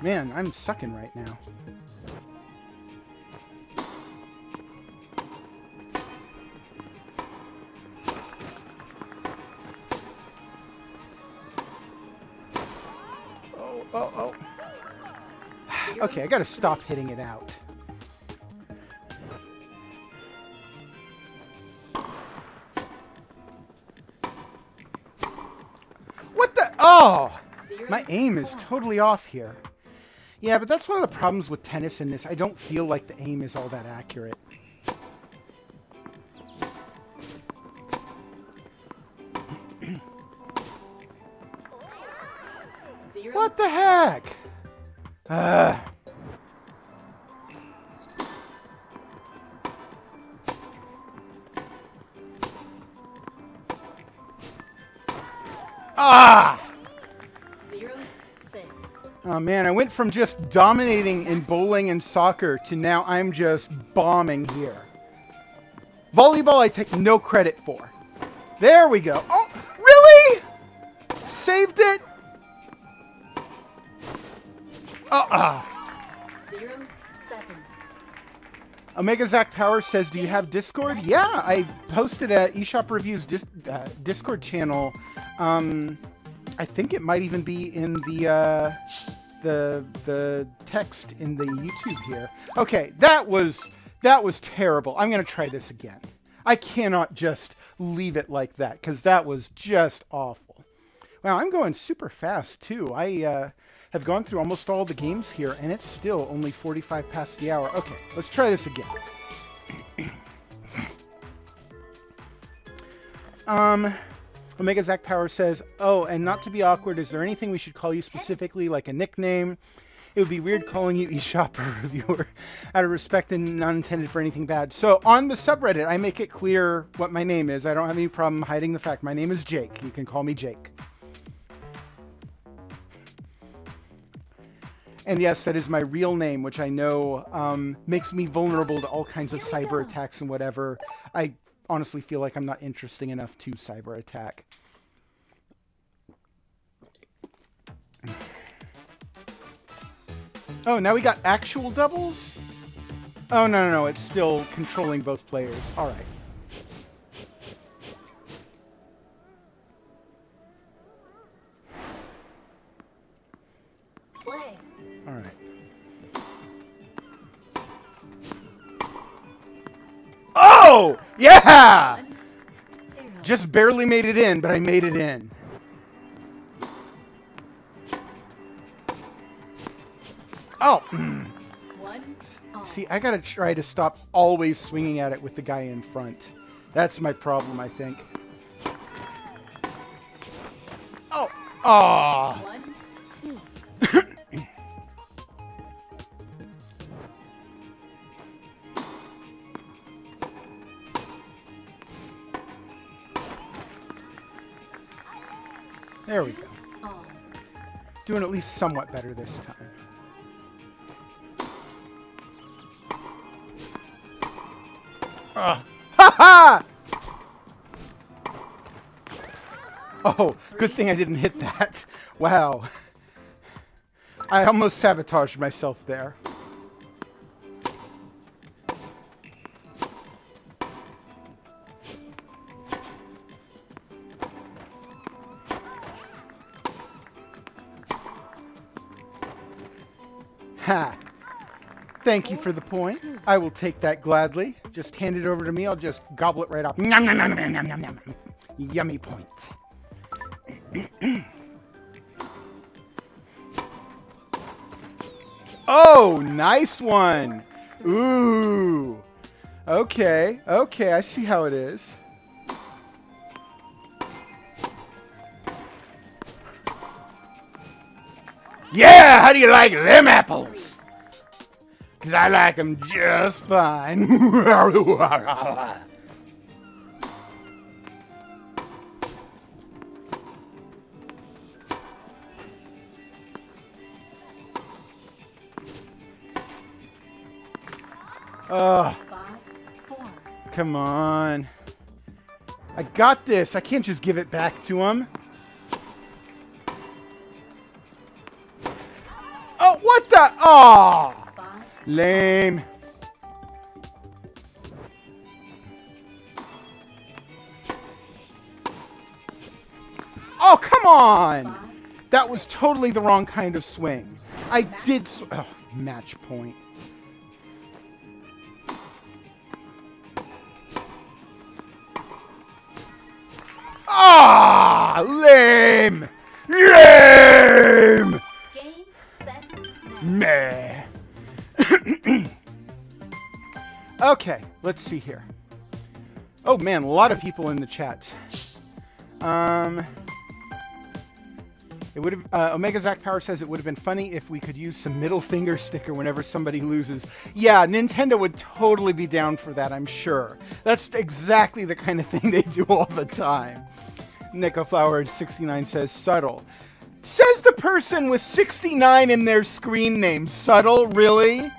Man, I'm sucking right now. Oh. Okay, I gotta stop hitting it out. What the? Oh! My aim is totally off here. Yeah, but that's one of the problems with tennis in this. I don't feel like the aim is all that accurate. What the heck? Oh man, I went from just dominating in bowling and soccer to now I'm just bombing here. Volleyball I take no credit for. There we go. Oh, really? Saved it? 0-7. Omega Zach Power says, do you have Discord? Yeah, I posted a eShopperReviews Discord channel. I think it might even be in the text in the YouTube here. Okay, that was terrible. I'm gonna try this again. I cannot just leave it like that because that was just awful. Wow, I'm going super fast too. I have gone through almost all the games here, and it's still only 45 past the hour. Okay, let's try this again. Omega Zach Power says, oh, and not to be awkward, is there anything we should call you specifically, like a nickname? It would be weird calling you eShopper Reviewer out of respect and not intended for anything bad. So on the subreddit, I make it clear what my name is. I don't have any problem hiding the fact. My name is Jake. You can call me Jake. And yes, that is my real name, which I know makes me vulnerable to all kinds of cyber attacks and whatever. I honestly feel like I'm not interesting enough to cyber attack. Oh, now we got actual doubles? Oh, no, it's still controlling both players. All right. Play. All right. Oh, yeah! 1, 0. Just barely made it in, but I made it in. Oh. 1 all. See, I gotta try to stop always swinging at it with the guy in front. That's my problem, I think. Oh. Oh. 1, 2. There we go. All. Doing at least somewhat better this time. Ha ha! Oh, good thing I didn't hit that. Wow. I almost sabotaged myself there. Ha! Thank you for the point. I will take that gladly. Just hand it over to me. I'll just gobble it right up. Nom, nom, nom, nom, nom, nom, nom. Yummy point. Oh, nice one. Ooh. Okay, I see how it is. Yeah, how do you like them apples? Because I like them just fine. Oh, 5, 4. come on. I got this. I can't just give it back to him. Oh, what the? Oh, 5. lame. Oh, come on. 5. That was totally the wrong kind of swing. I did. Oh, match point. Ah, lame. Lame. Game, set, Meh. match. Okay, let's see here. Oh man, a lot of people in the chat. It would have. Omega Zach Power says it would have been funny if we could use some middle finger sticker whenever somebody loses. Yeah, Nintendo would totally be down for that, I'm sure. That's exactly the kind of thing they do all the time. Nico Flower 69 says subtle. Says the person with 69 in their screen name. Subtle, really?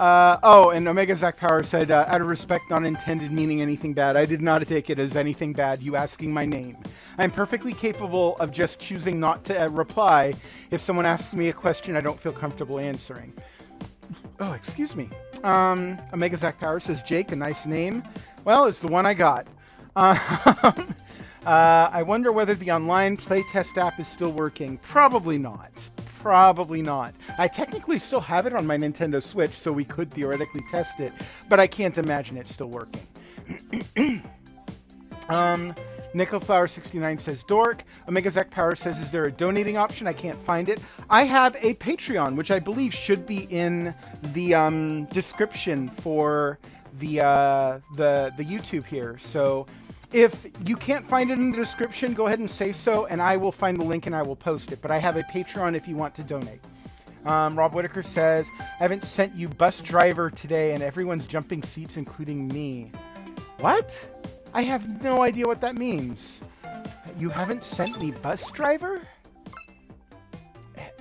Oh, and Omega Zach Power said, out of respect, not intended meaning anything bad. I did not take it as anything bad, you asking my name. I'm perfectly capable of just choosing not to reply if someone asks me a question I don't feel comfortable answering. Oh, excuse me. Omega Zach Power says, Jake, a nice name. Well, it's the one I got. I wonder whether the online playtest app is still working. Probably not. Probably not. I technically still have it on my Nintendo Switch, so we could theoretically test it, but I can't imagine it's still working. Nickelflower69 says, Dork. Omega Zach Power says, is there a donating option? I can't find it. I have a Patreon, which I believe should be in the description for the YouTube here. So if you can't find it in the description, go ahead and say so, and I will find the link and I will post it. But I have a Patreon if you want to donate. Rob Whitaker says, I haven't sent you bus driver today, and everyone's jumping seats, including me. What? I have no idea what that means. You haven't sent me bus driver?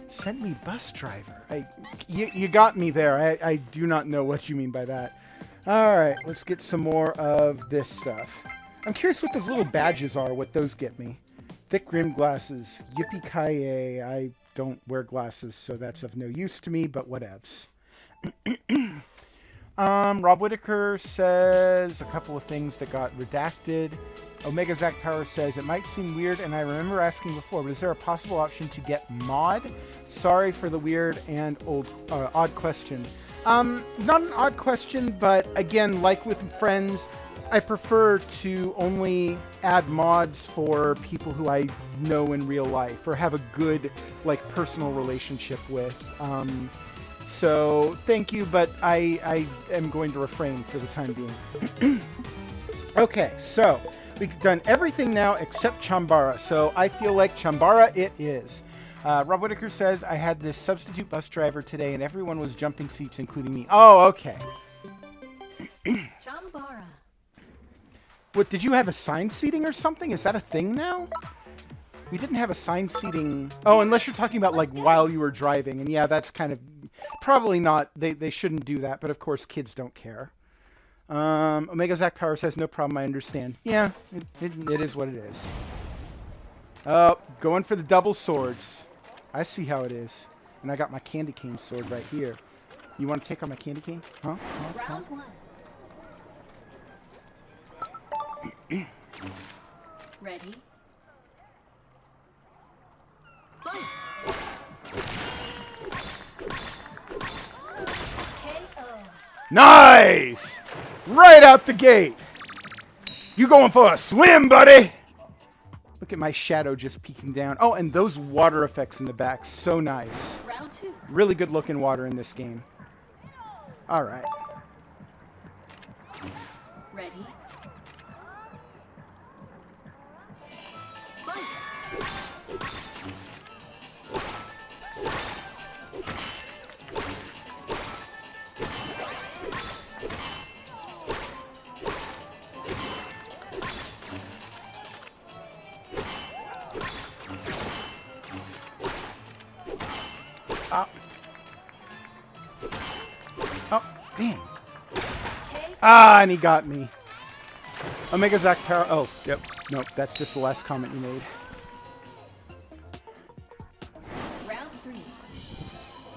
Sent me bus driver? You got me there. I do not know what you mean by that. All right, let's get some more of this stuff. I'm curious what those little badges are, what those get me. Thick rimmed glasses. Yippee-ki-yay. I don't wear glasses, so that's of no use to me, but whatevs. Rob Whitaker says a couple of things that got redacted. Omega Zach Power says, it might seem weird, and I remember asking before, but is there a possible option to get mod? Sorry for the weird and odd question. Not an odd question, but again, like with friends, I prefer to only add mods for people who I know in real life or have a good, like, personal relationship with. So thank you, but I am going to refrain for the time being. Okay, so we've done everything now except Chambara, so I feel like Chambara it is. Rob Whitaker says, I had this substitute bus driver today and everyone was jumping seats, including me. Oh, okay. Chambara. What, did you have assigned seating or something? Is that a thing now? We didn't have assigned seating. Oh, unless you're talking about, like, while you were driving. And yeah, that's kind of probably not. They shouldn't do that. But, of course, kids don't care. Omega Zach Power says, no problem, I understand. Yeah, it is what it is. Oh, going for the double swords. I see how it is. And I got my candy cane sword right here. You want to take on my candy cane? Huh? Round one. Ready? Fight! KO. Nice! Right out the gate. You going for a swim, buddy? Look at my shadow just peeking down. Oh, and those water effects in the back. So nice. Round two. Really good looking water in this game. All right. Ready? Fight! Oh, damn. Ah, and he got me. Omega Zach Power. Oh, yep. Nope, that's just the last comment you made. Round three.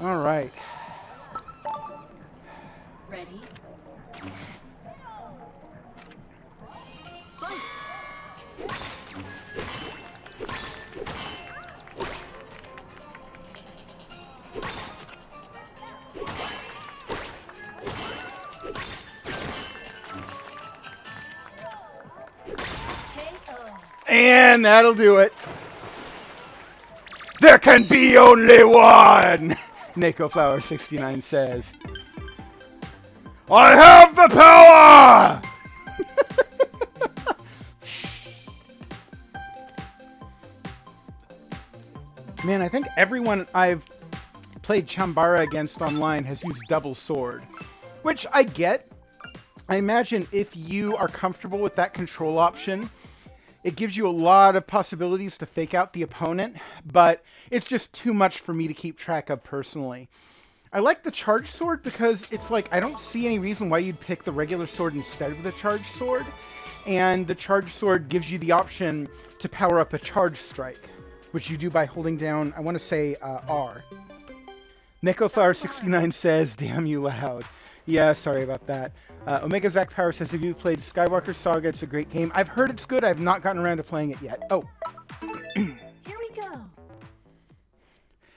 All right. Ready? Fight! KO. And that'll do it. There can be only one, NakoFlower69 says. I have the power! Man, I think everyone I've played Chambara against online has used double sword, which I get. I imagine if you are comfortable with that control option, it gives you a lot of possibilities to fake out the opponent, but it's just too much for me to keep track of personally. I like the charge sword because it's like, I don't see any reason why you'd pick the regular sword instead of the charge sword. And the charge sword gives you the option to power up a charge strike, which you do by holding down, I want to say, R. Nekothar69 says, damn you loud. Yeah, sorry about that. Omega Zach Power says, have you played Skywalker Saga? It's a great game. I've heard it's good. I've not gotten around to playing it yet. Oh. Here we go.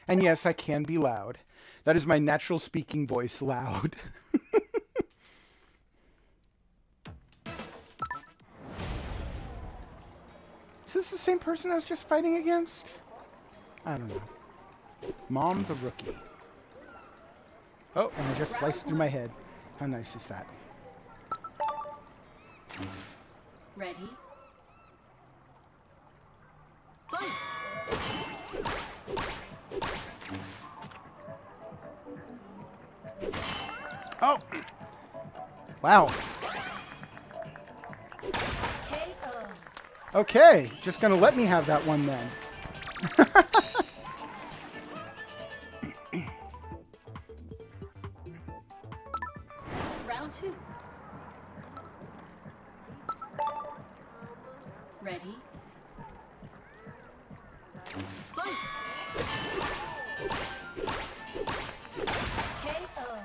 And yes, I can be loud. That is my natural speaking voice, loud. Is this the same person I was just fighting against? I don't know. Mom the rookie. Oh, and I just sliced through my head. How nice is that? Ready? Fight! Oh! Wow. KO. Okay, just gonna let me have that one then. Round 2. Ready? Fight! KO.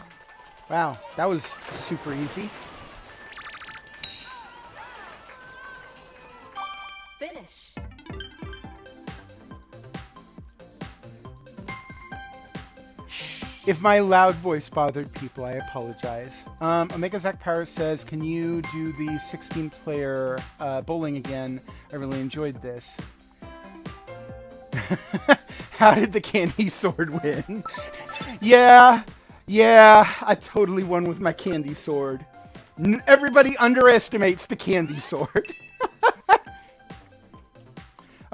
Wow, that was super easy. Finish. If my loud voice bothered people, I apologize. Omega Zach Power says, can you do the 16-player bowling again? I really enjoyed this. How did the candy sword win? Yeah, I totally won with my candy sword. Everybody underestimates the candy sword.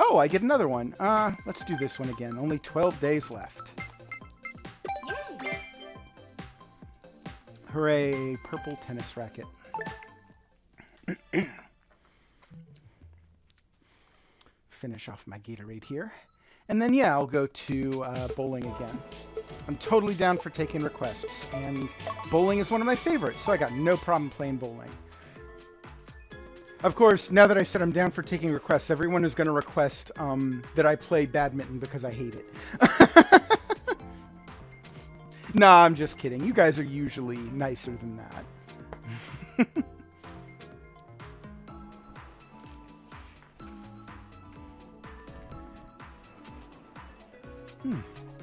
Oh, I get another one. Let's do this one again. Only 12 days left. Yay! Hooray, purple tennis racket. Finish off my Gatorade here. And then, yeah, I'll go to bowling again. I'm totally down for taking requests. And bowling is one of my favorites, so I got no problem playing bowling. Of course, now that I said I'm down for taking requests, everyone is going to request that I play badminton because I hate it. Nah, I'm just kidding. You guys are usually nicer than that.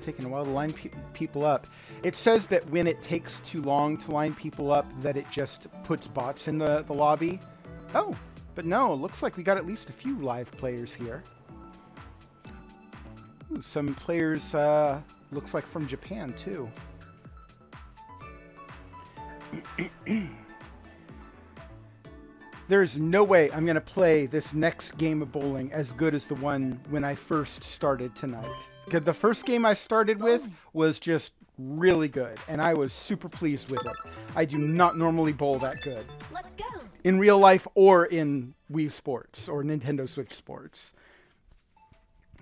Taking a while to line people up. It says that when it takes too long to line people up, that it just puts bots in the lobby. Oh, but no, it looks like we got at least a few live players here. Ooh, some players, looks like from Japan, too. There's no way I'm going to play this next game of bowling as good as the one when I first started tonight. Because the first game I started with was just really good, and I was super pleased with it. I do not normally bowl that good. Let's go. In real life or in Wii Sports or Nintendo Switch Sports.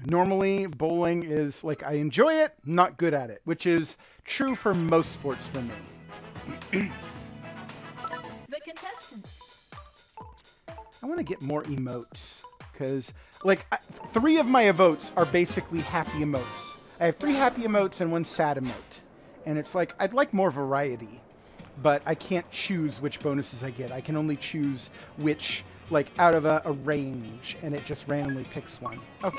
Normally, bowling is like, I enjoy it, not good at it, which is true for most sports for me. The contestants. I want to get more emotes, because like 3 of my emotes are basically happy emotes. I have 3 happy emotes and 1 sad emote. And it's like, I'd like more variety, but I can't choose which bonuses I get. I can only choose which, like, out of a range, and it just randomly picks one. Okay.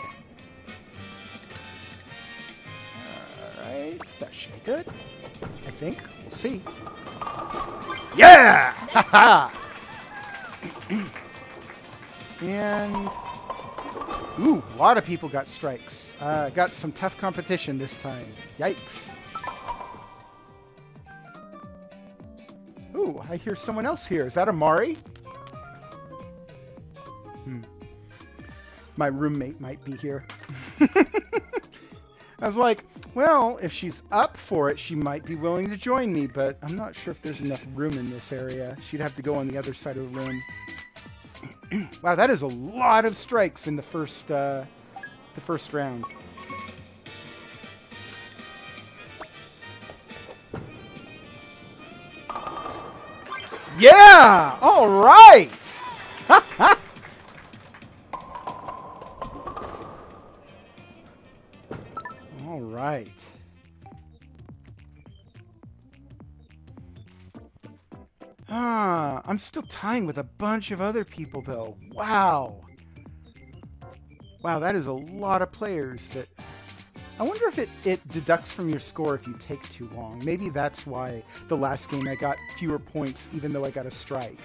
Alright, that should be good. I think. We'll see. Yeah! Haha! And... ooh, a lot of people got strikes. Got some tough competition this time. Yikes. Ooh, I hear someone else here. Is that Amari? My roommate might be here. I was like, well, if she's up for it, she might be willing to join me, but I'm not sure if there's enough room in this area. She'd have to go on the other side of the room. Wow, that is a lot of strikes in the first round. Yeah! All right! All right. I'm still tying with a bunch of other people, though. Wow. Wow, that is a lot of players. That I wonder if it deducts from your score if you take too long. Maybe that's why the last game I got fewer points, even though I got a strike.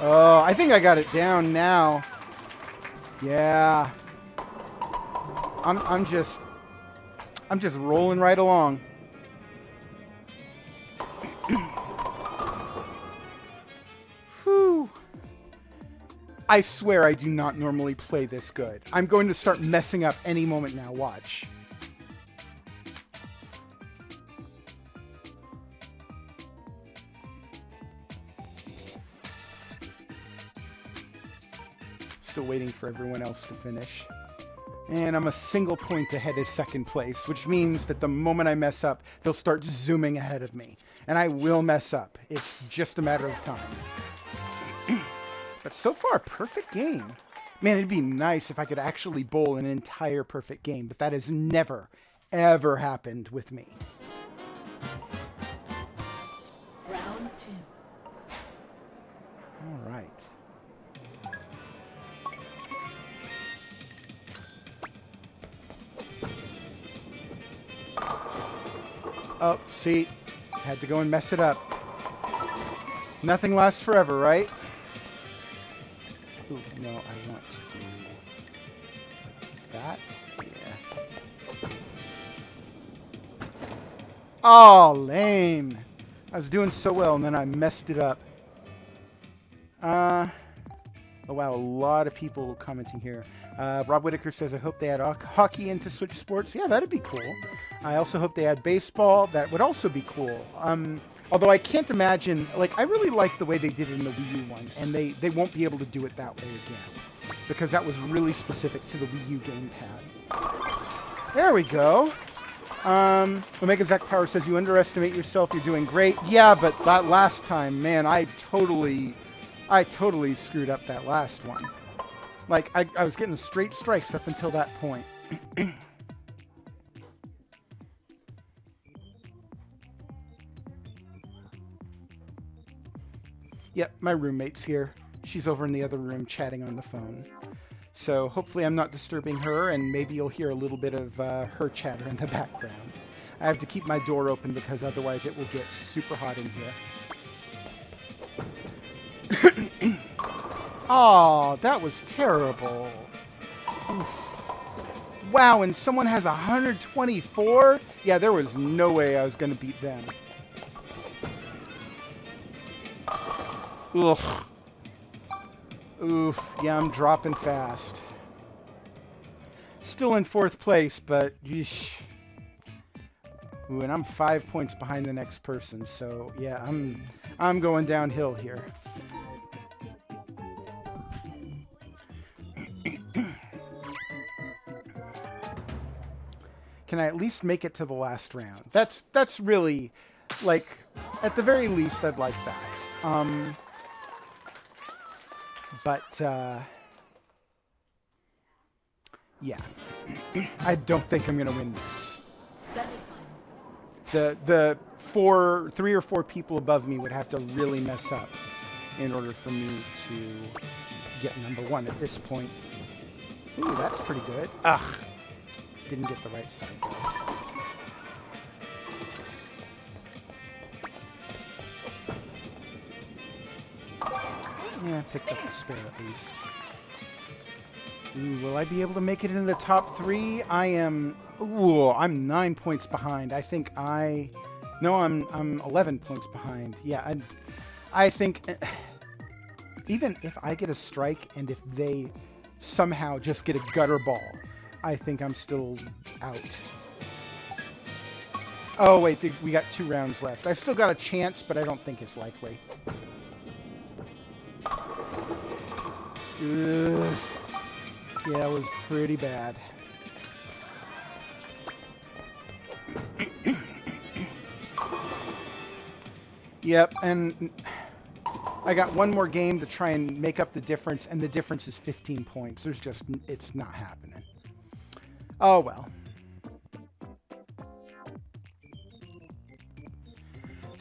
Oh, I think I got it down now. Yeah. I'm just rolling right along. Whew. I swear I do not normally play this good. I'm going to start messing up any moment now. Watch. Still waiting for everyone else to finish. And I'm a single point ahead of second place, which means that the moment I mess up, they'll start zooming ahead of me. And I will mess up. It's just a matter of time. But so far, perfect game. Man, it'd be nice if I could actually bowl an entire perfect game, but that has never, ever happened with me. Round 2. All right. Oh, see, had to go and mess it up. Nothing lasts forever, right? Ooh, no, I want to do like that. Yeah. Oh, lame. I was doing so well, and then I messed it up. Oh, wow, a lot of people commenting here. Rob Whitaker says, I hope they add hockey into Switch Sports. Yeah, that'd be cool. I also hope they add baseball. That would also be cool. Although I can't imagine, like, I really like the way they did it in the Wii U one, and they won't be able to do it that way again, because that was really specific to the Wii U gamepad. There we go. Omega Zach Power says, you underestimate yourself, you're doing great. Yeah, but that last time, man, I totally screwed up that last one. Like, I was getting straight strikes up until that point. Yep, my roommate's here. She's over in the other room chatting on the phone. So hopefully I'm not disturbing her, and maybe you'll hear a little bit of her chatter in the background. I have to keep my door open because otherwise it will get super hot in here. Oh, that was terrible. Oof. Wow, and someone has 124? Yeah, there was no way I was going to beat them. Ugh. Oof. Yeah, I'm dropping fast. Still in 4th place, but yeesh. Ooh, and I'm 5 points behind the next person, so yeah, I'm going downhill here. Can I at least make it to the last round? That's really, like, at the very least, I'd like that. But yeah, I don't think I'm gonna win this. The 3 or 4 people above me would have to really mess up in order for me to get number 1 at this point. Ooh, that's pretty good. Ugh, didn't get the right side though. Yeah, picked up the spare at least. Ooh, will I be able to make it into the top 3? I am... Ooh, I'm 9 points behind. I think No, I'm 11 points behind. Yeah, I think... Even if I get a strike and if they somehow just get a gutter ball, I think I'm still out. Oh, wait, we got 2 rounds left. I still got a chance, but I don't think it's likely. Ugh. Yeah, it was pretty bad. Yep, and I got one more game to try and make up the difference, and the difference is 15 points. It's not happening. Oh, well.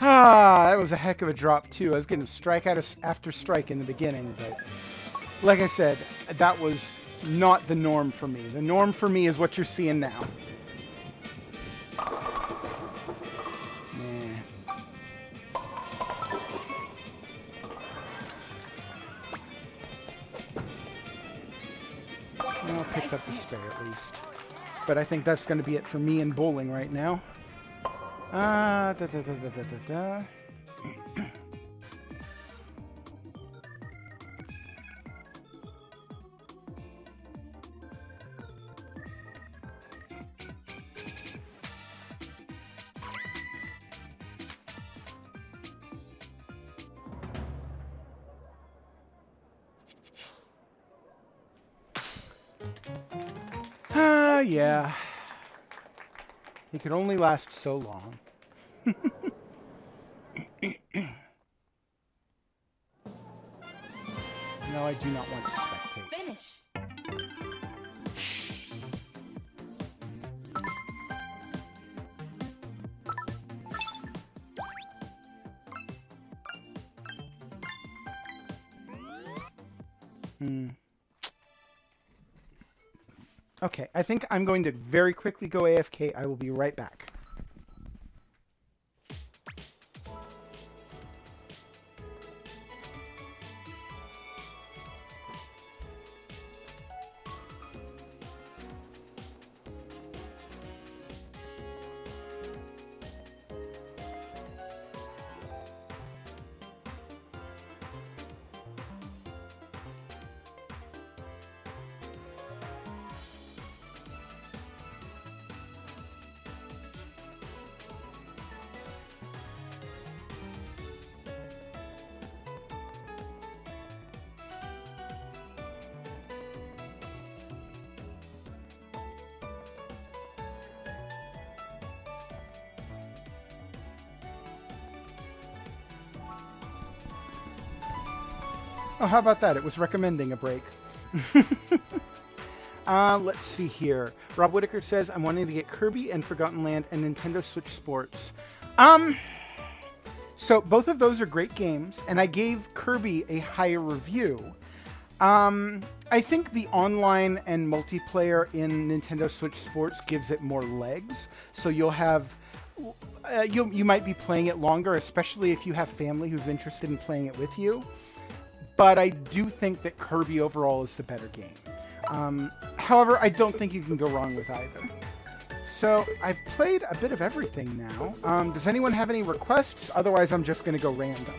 Ah, that was a heck of a drop, too. I was getting strike after strike in the beginning, but like I said, that was not the norm for me. The norm for me is what you're seeing now. I'll pick up the spare at least. But I think that's going to be it for me in bowling right now. Yeah. It could only last so long. No, I do not want to spectate. Finish. Okay, I think I'm going to very quickly go AFK. I will be right back. Oh, how about that? It was recommending a break. Let's see here. Rob Whitaker says, I'm wanting to get Kirby and Forgotten Land and Nintendo Switch Sports. So both of those are great games, and I gave Kirby a higher review. I think the online and multiplayer in Nintendo Switch Sports gives it more legs. So you'll have... you might be playing it longer, especially if you have family who's interested in playing it with you. But I do think that Kirby overall is the better game. However, I don't think you can go wrong with either. So I've played a bit of everything now. Does anyone have any requests? Otherwise, I'm just going to go random.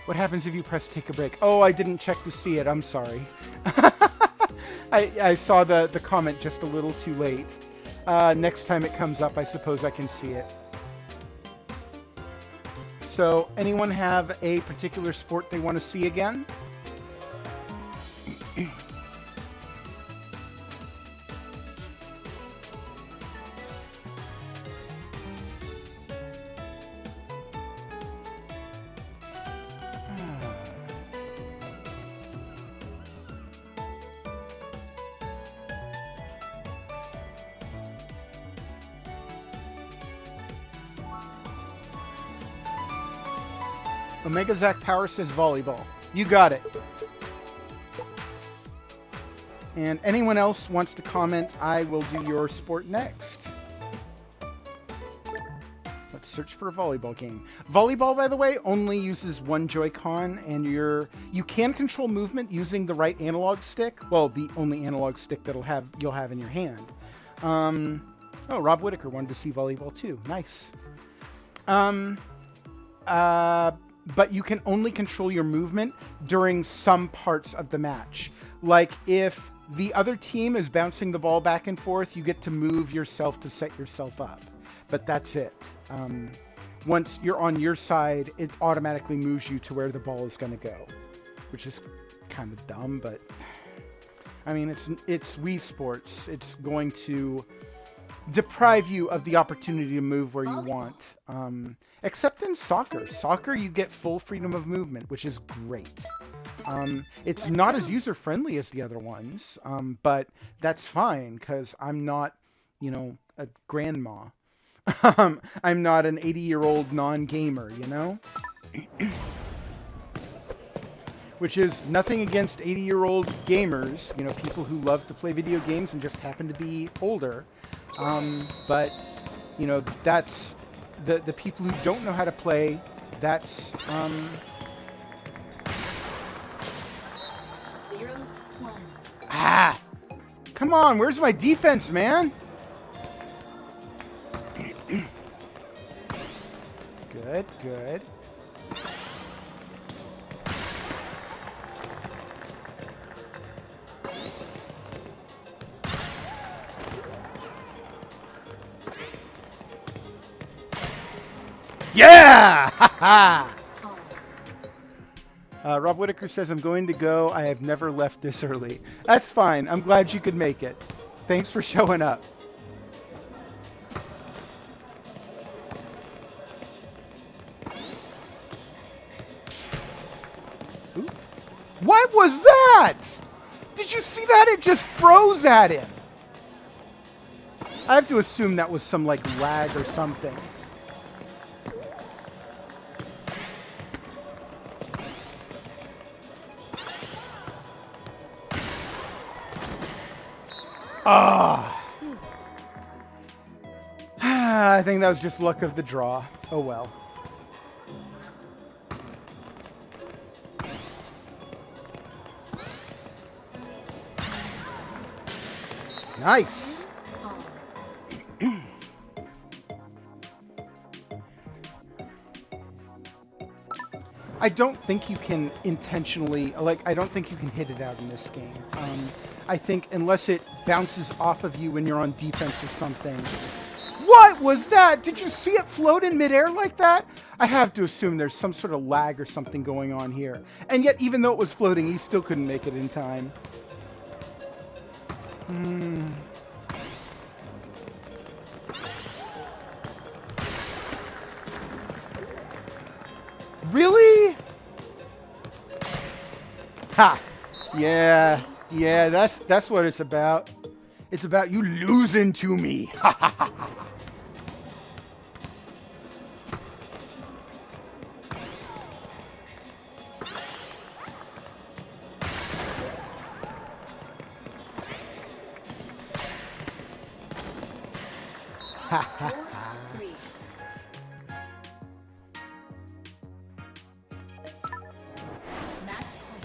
What happens if you press take a break? Oh, I didn't check to see it. I'm sorry. I saw the comment just a little too late. Next time it comes up, I suppose I can see it. So, anyone have a particular sport they want to see again? Omega Zach Power says volleyball. You got it. And anyone else wants to comment, I will do your sport next. Let's search for a volleyball game. Volleyball, by the way, only uses one Joy-Con, and you can control movement using the right analog stick. Well, the only analog stick that'll you'll have in your hand. Oh, Rob Whitaker wanted to see volleyball too. Nice. But you can only control your movement during some parts of the match. Like if the other team is bouncing the ball back and forth, you get to move yourself to set yourself up. But that's it. Once you're on your side, it automatically moves you to where the ball is going to go, which is kind of dumb, but I mean, it's Wii Sports. It's going to deprive you of the opportunity to move where you want. Except in soccer. Soccer, you get full freedom of movement, which is great. It's not as user-friendly as the other ones, but that's fine because I'm not, you know, a grandma. I'm not an 80-year-old non-gamer, you know? Which is nothing against 80-year-old gamers, you know, people who love to play video games and just happen to be older. But, you know, that's the people who don't know how to play, that's... 0-1. Ah! Come on, where's my defense, man? Good, good. Yeah! Ha ha! Rob Whitaker says, I'm going to go. I have never left this early. That's fine. I'm glad you could make it. Thanks for showing up. Ooh. What was that? Did you see that? It just froze at him. I have to assume that was some like lag or something. Ah. I think that was just luck of the draw. Oh well. Nice. I don't think you can intentionally, like, I don't think you can hit it out in this game. I think unless it bounces off of you when you're on defense or something. What was that? Did you see it float in midair like that? I have to assume there's some sort of lag or something going on here. And yet, even though it was floating, he still couldn't make it in time. Really? Ha! Yeah, yeah, that's what it's about. It's about you losing to me. Ha ha ha ha. Ha ha ha. 3. Match point.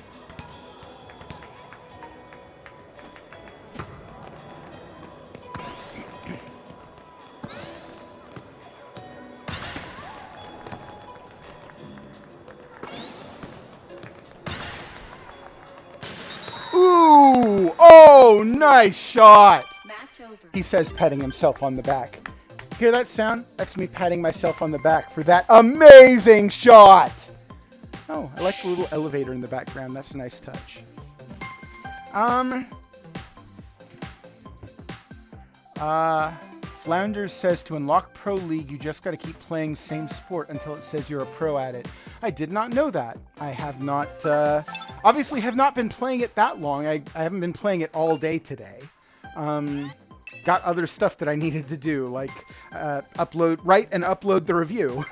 Ooh! Oh, nice shot! Match over. He says, patting himself on the back. Hear that sound? That's me patting myself on the back for that amazing shot! Oh, I like the little elevator in the background. That's a nice touch. Flounders says, to unlock Pro League, you just got to keep playing same sport until it says you're a pro at it. I did not know that. I have not, obviously have not been playing it that long. I haven't been playing it all day today. Got other stuff that I needed to do, like write and upload the review.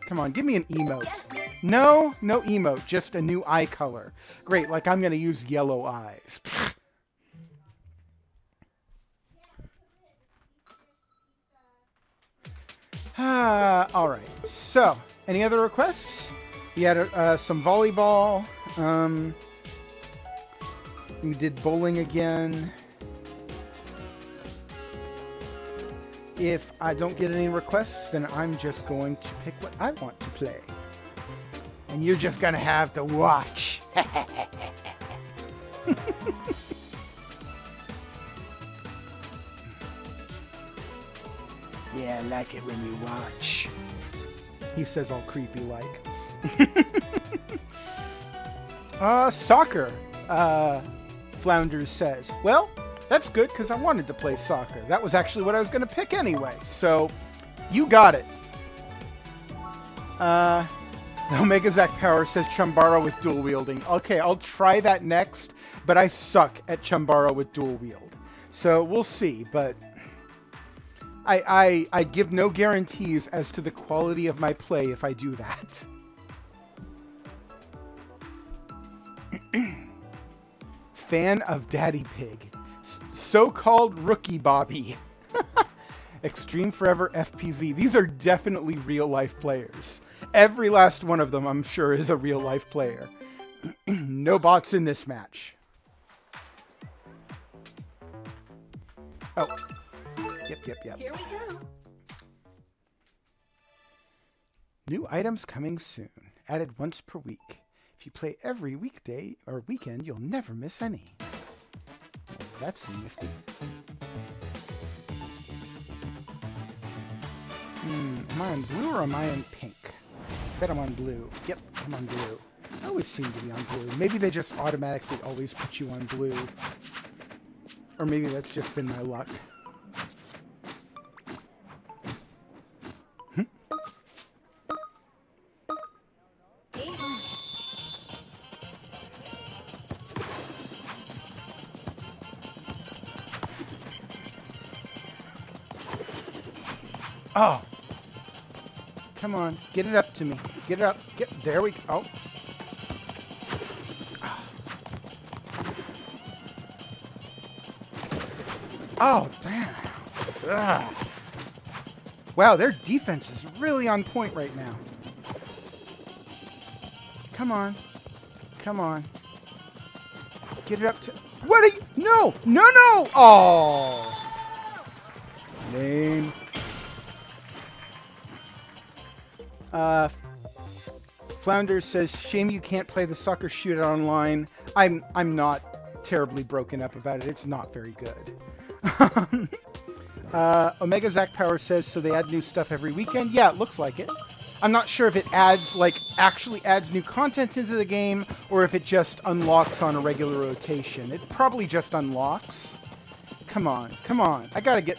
Come on, give me an emote. No, no emote, just a new eye color. Great, like I'm going to use yellow eyes. All right, so any other requests? We had some volleyball. We did bowling again. If I don't get any requests, then I'm just going to pick what I want to play. And you're just going to have to watch. Yeah, I like it when you watch. He says all creepy like. Soccer, Flounders says. Well, That's good, because I wanted to play soccer. That was actually what I was going to pick anyway. So, you got it. Omega Zac Power says Chumbara with dual wielding. Okay, I'll try that next, but I suck at Chumbara with dual wield. So, we'll see, but I give no guarantees as to the quality of my play if I do that. Fan of Daddy Pig. So-called Rookie Bobby. Extreme Forever FPZ. These are definitely real-life players. Every last one of them, I'm sure, is a real-life player. No bots in this match. Oh. Yep. Here we go. New items coming soon. Added once per week. If you play every weekday or weekend, you'll never miss any. Well, that's nifty. Am I on blue or am I on pink? I bet I'm on blue. Yep, I'm on blue. I always seem to be on blue. Maybe they just automatically always put you on blue. Or maybe that's just been my luck. Oh. Come on. Get it up to me. Get it up. There we go. Oh. Oh, damn. Ugh. Wow, their defense is really on point right now. Come on. Come on. Get it up to... What are you... No! No, no! Oh. Lame. Flounder says, shame you can't play the soccer shootout online. I'm not terribly broken up about it. It's not very good. Omega Zac Power says, so they add new stuff every weekend. Yeah, it looks like it. I'm not sure if it adds, like, actually adds new content into the game, or if it just unlocks on a regular rotation. It probably just unlocks. Come on, come on. I gotta get...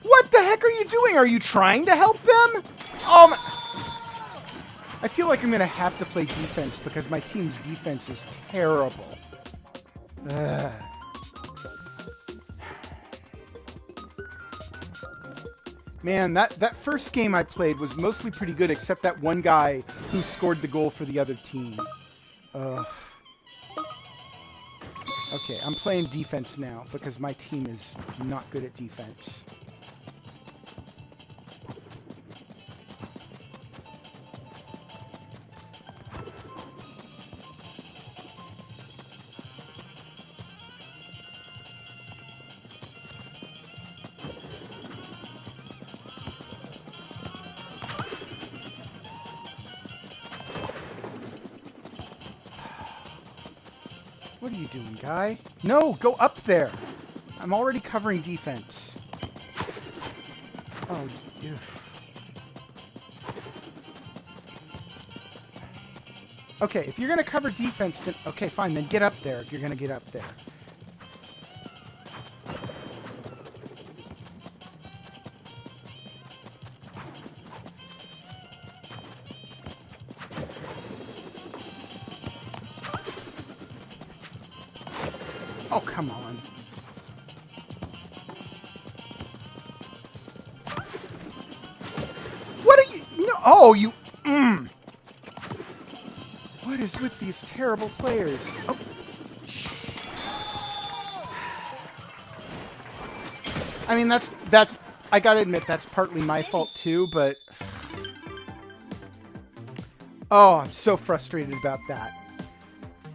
What the heck are you doing? Are you trying to help them? Oh my... I feel like I'm going to have to play defense because my team's defense is terrible. Ugh. Man, that first game I played was mostly pretty good, except that one guy who scored the goal for the other team. Ugh. Okay, I'm playing defense now because my team is not good at defense. What are you doing, guy? No, go up there. I'm already covering defense. Oh, ew. Okay, if you're going to cover defense, then... Okay, fine, then get up there if you're going to get up there. Oh, come on. What are you... No, oh, you... What is with these terrible players? Oh. I mean, that's... I gotta admit, that's partly my fault too, but... Oh, I'm so frustrated about that.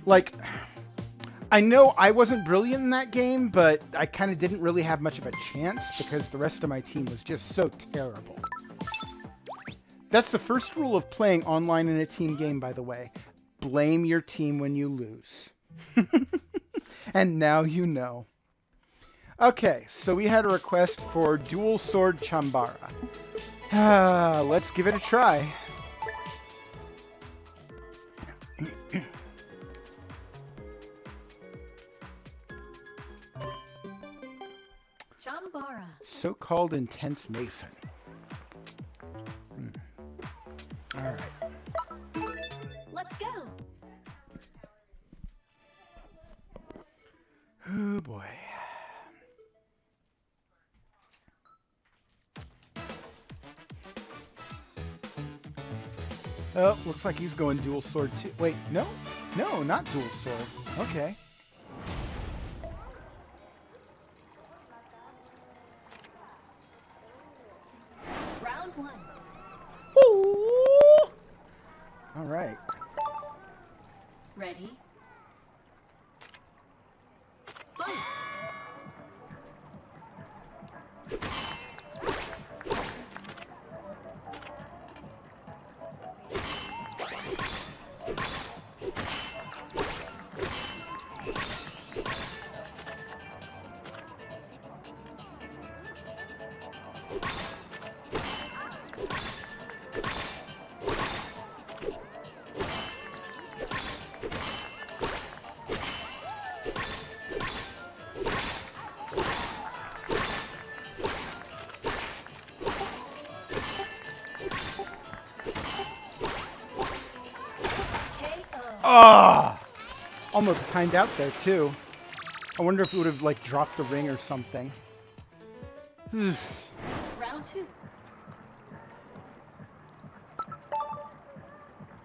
Like... I know I wasn't brilliant in that game, but I kind of didn't really have much of a chance because the rest of my team was just so terrible. That's the first rule of playing online in a team game, by the way. Blame your team when you lose. And now you know. Okay, so we had a request for Dual Sword Chambara. Let's give it a try. Shambara. So-called intense Mason. All right. Let's go. Oh boy. Oh, looks like he's going dual sword too. Wait, no? No, not dual sword. Okay. Round 1. Ooh! All right. Ready? Fight. Ah! Almost timed out there too. I wonder if it would have like dropped the ring or something. Round 2.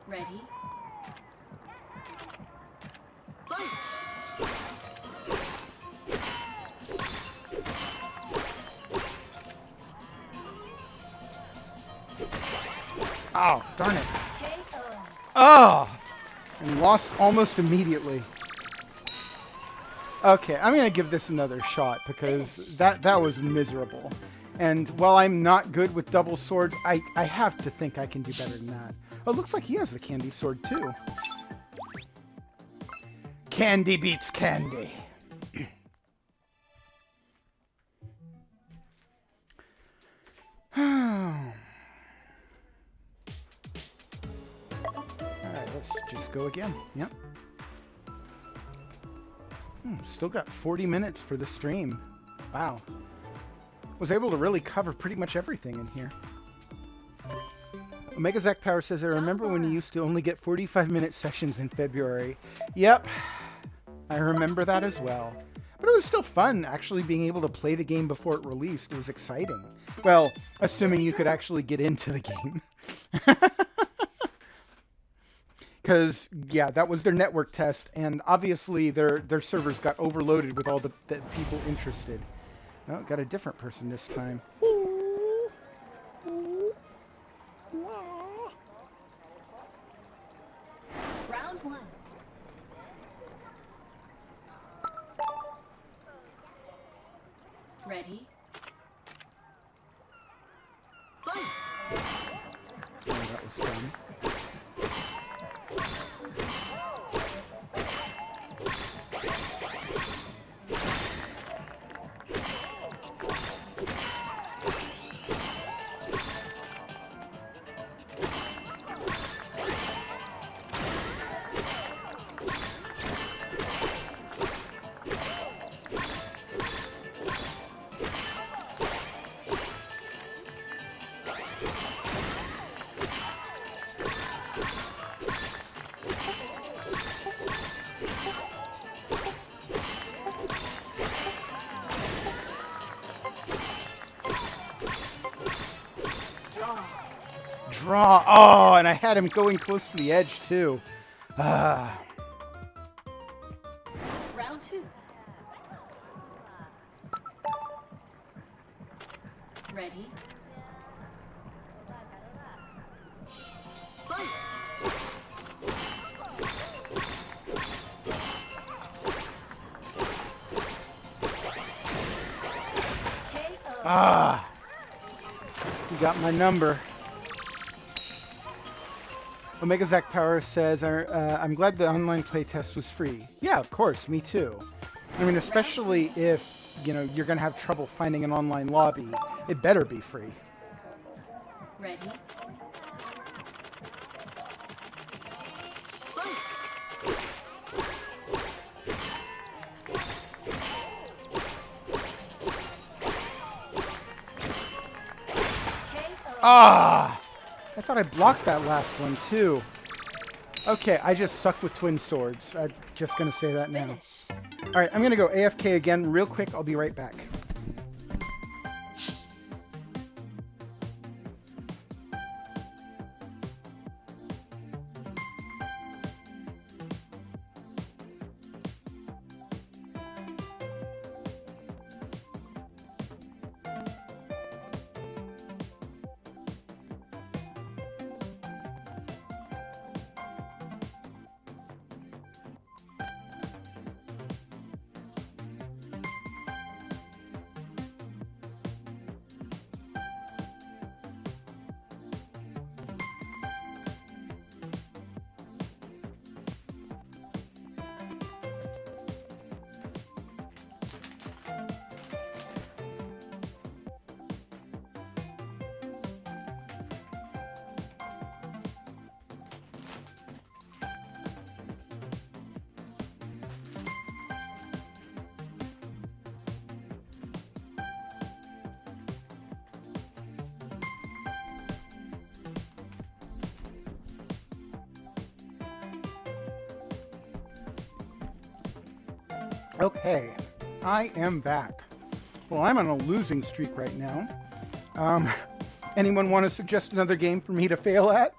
Ready? Fight. Oh, darn it. KO. Oh! And lost almost immediately. Okay, I'm going to give this another shot because that was miserable. And while I'm not good with double swords, I have to think I can do better than that. Oh, it looks like he has the candy sword too. Candy beats candy. Alright, let's just go again. Yep. Still got 40 minutes for the stream. Wow. Was able to really cover pretty much everything in here. Omega Zack Power says, I remember when you used to only get 45-minute sessions in February. Yep. I remember that as well. But it was still fun actually being able to play the game before it released. It was exciting. Well, assuming you could actually get into the game. Because, yeah, that was their network test, and obviously their servers got overloaded with all the people interested. Oh, got a different person this time. Round 1. Ready? Fight. Oh, that was fun. Draw. Oh, and I had him going close to the edge, too. Ah. Round 2. Ready? Fight. KO. Ah. You got my number. Omega Zack Power says, I'm glad the online playtest was free. Yeah, of course, me too. I mean, especially if, you know, you're going to have trouble finding an online lobby, it better be free. Ready? Fight. Ah! I thought I blocked that last one, too. Okay, I just suck with twin swords. I'm just going to say that now. Finish. All right, I'm going to go AFK again real quick. I'll be right back. Okay, I am back. Well, I'm on a losing streak right now. Anyone want to suggest another game for me to fail at?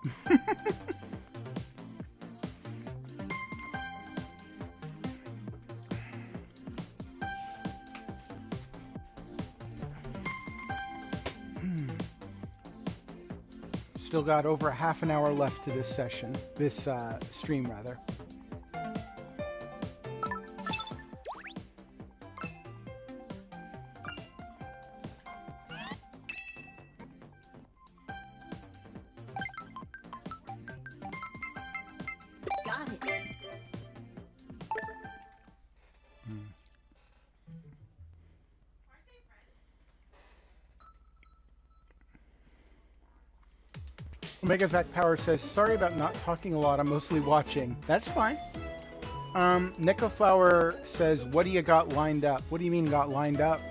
Still got over a half an hour left to this session, this stream rather. Got it. Omega Zach Power says, sorry about not talking a lot, I'm mostly watching. That's fine. Nico Flower says, what do you got lined up? What do you mean got lined up?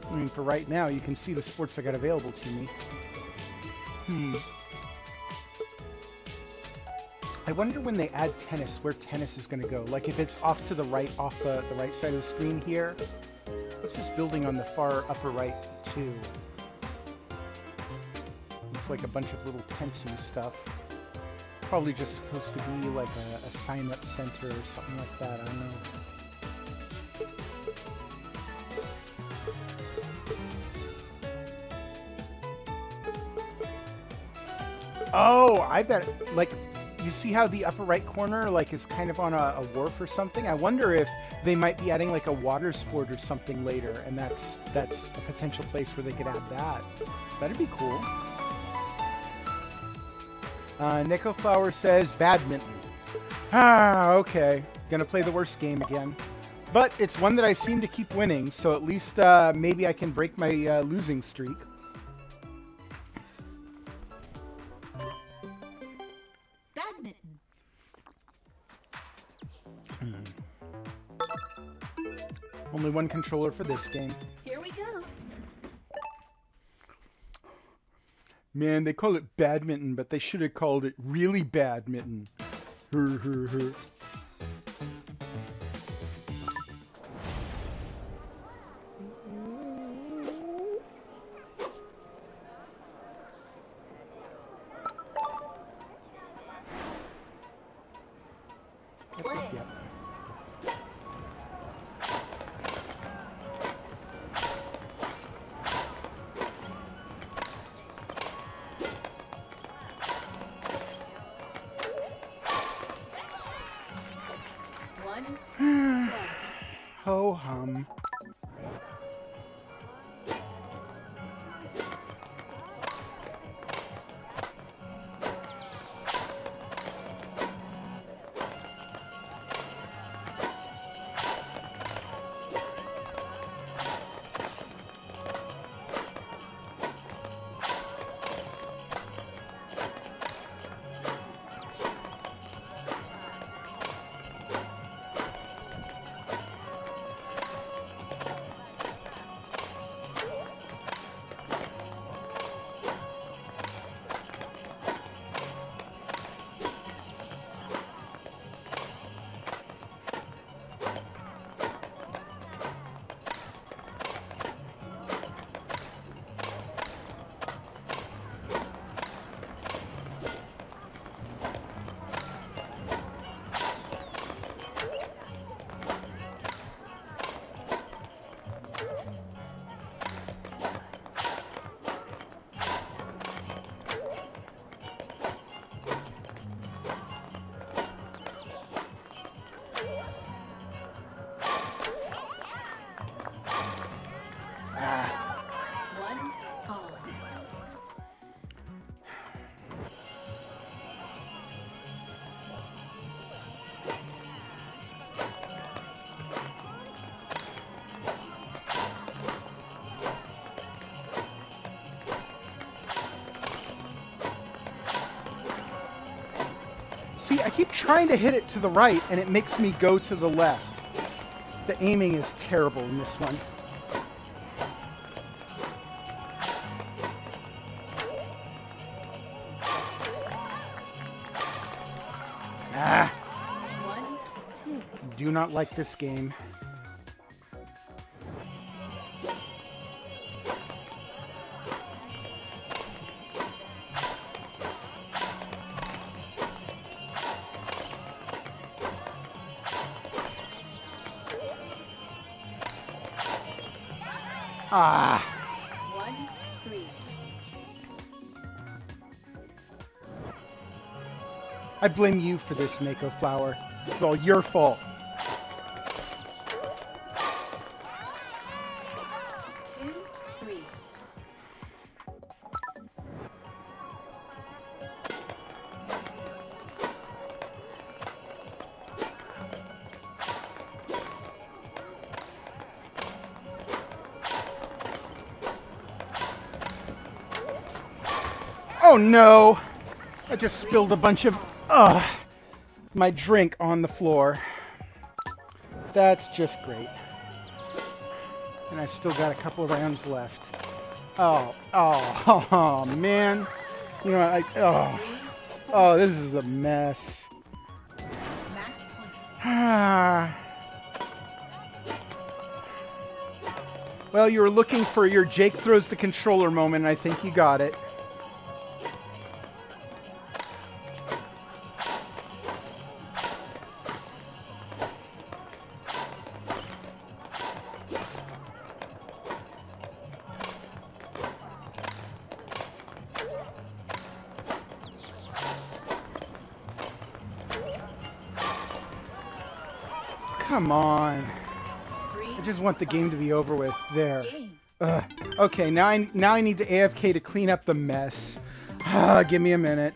I mean, for right now, you can see the sports I got available to me. I wonder when they add tennis, where tennis is going to go. Like if it's off to the right, off the right side of the screen here. What's this building on the far upper right, too? Looks like a bunch of little tents and stuff. Probably just supposed to be like a sign-up center or something like that. I don't know. Oh, I bet, like, you see how the upper right corner, like, is kind of on a wharf or something? I wonder if they might be adding, like, a water sport or something later, and that's a potential place where they could add that. That'd be cool. Nico Flower says, badminton. Ah, okay. Gonna play the worst game again. But it's one that I seem to keep winning, so at least maybe I can break my losing streak. Badminton. Only one controller for this game. Here we go. Man, they call it badminton, but they should have called it really badminton. Her. Play. Yep. One. Ho hum. I keep trying to hit it to the right, and it makes me go to the left. The aiming is terrible in this one. Ah. 1, 2. Do not like this game. Ah. 1, 3. I blame you for this, Mako Flower. It's all your fault. 2, 3. Oh no! I just spilled a bunch of my drink on the floor. That's just great. And I still got a couple of rounds left. Oh, man. You know, oh, this is a mess. Match point. Well, you were looking for your Jake throws the controller moment, and I think you got it. Come on. 3. I just want the game to be over with. There. Game. Okay, now I need to AFK to clean up the mess. Give me a minute.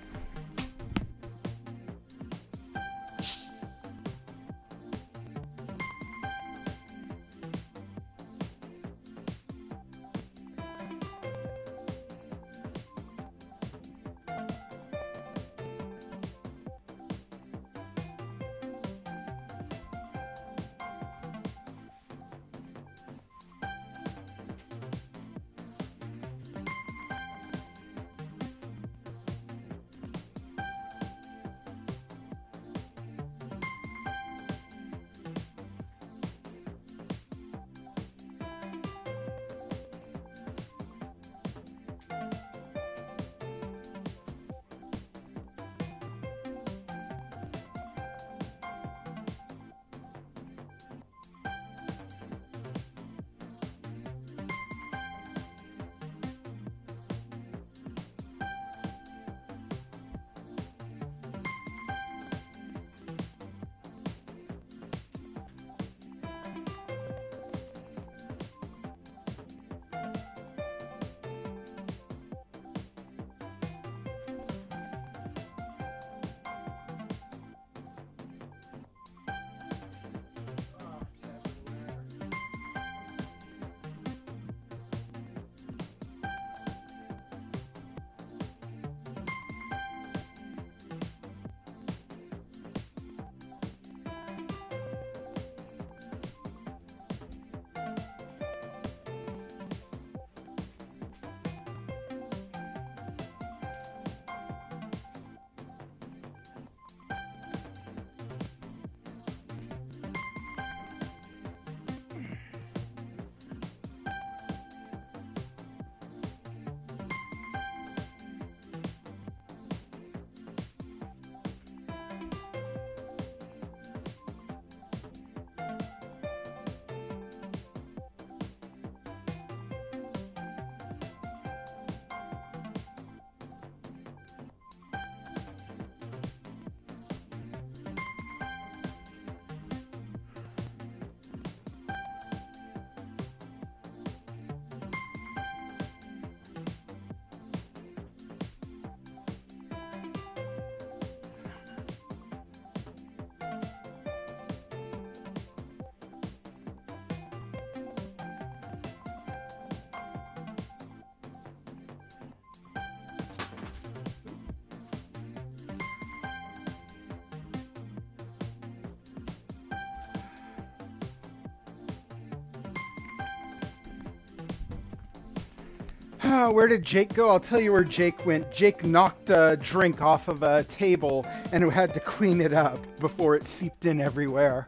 Where did Jake go? I'll tell you where Jake went. Jake knocked a drink off of a table and had to clean it up before it seeped in everywhere.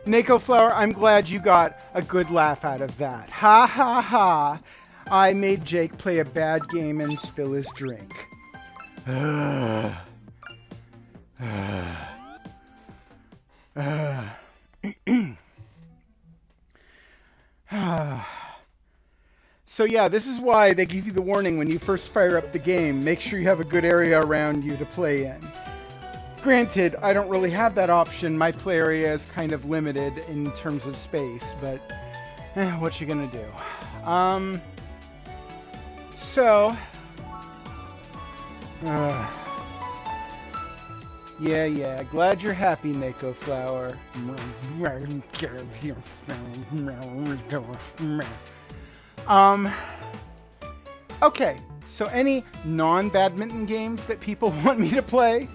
Nako Flower, I'm glad you got a good laugh out of that. Ha ha ha. I made Jake play a bad game and spill his drink. So yeah, this is why they give you the warning when you first fire up the game. Make sure you have a good area around you to play in. Granted, I don't really have that option. My play area is kind of limited in terms of space, but what you gonna do? Yeah, glad you're happy, Nako Flower. Okay, so any non-badminton games that people want me to play?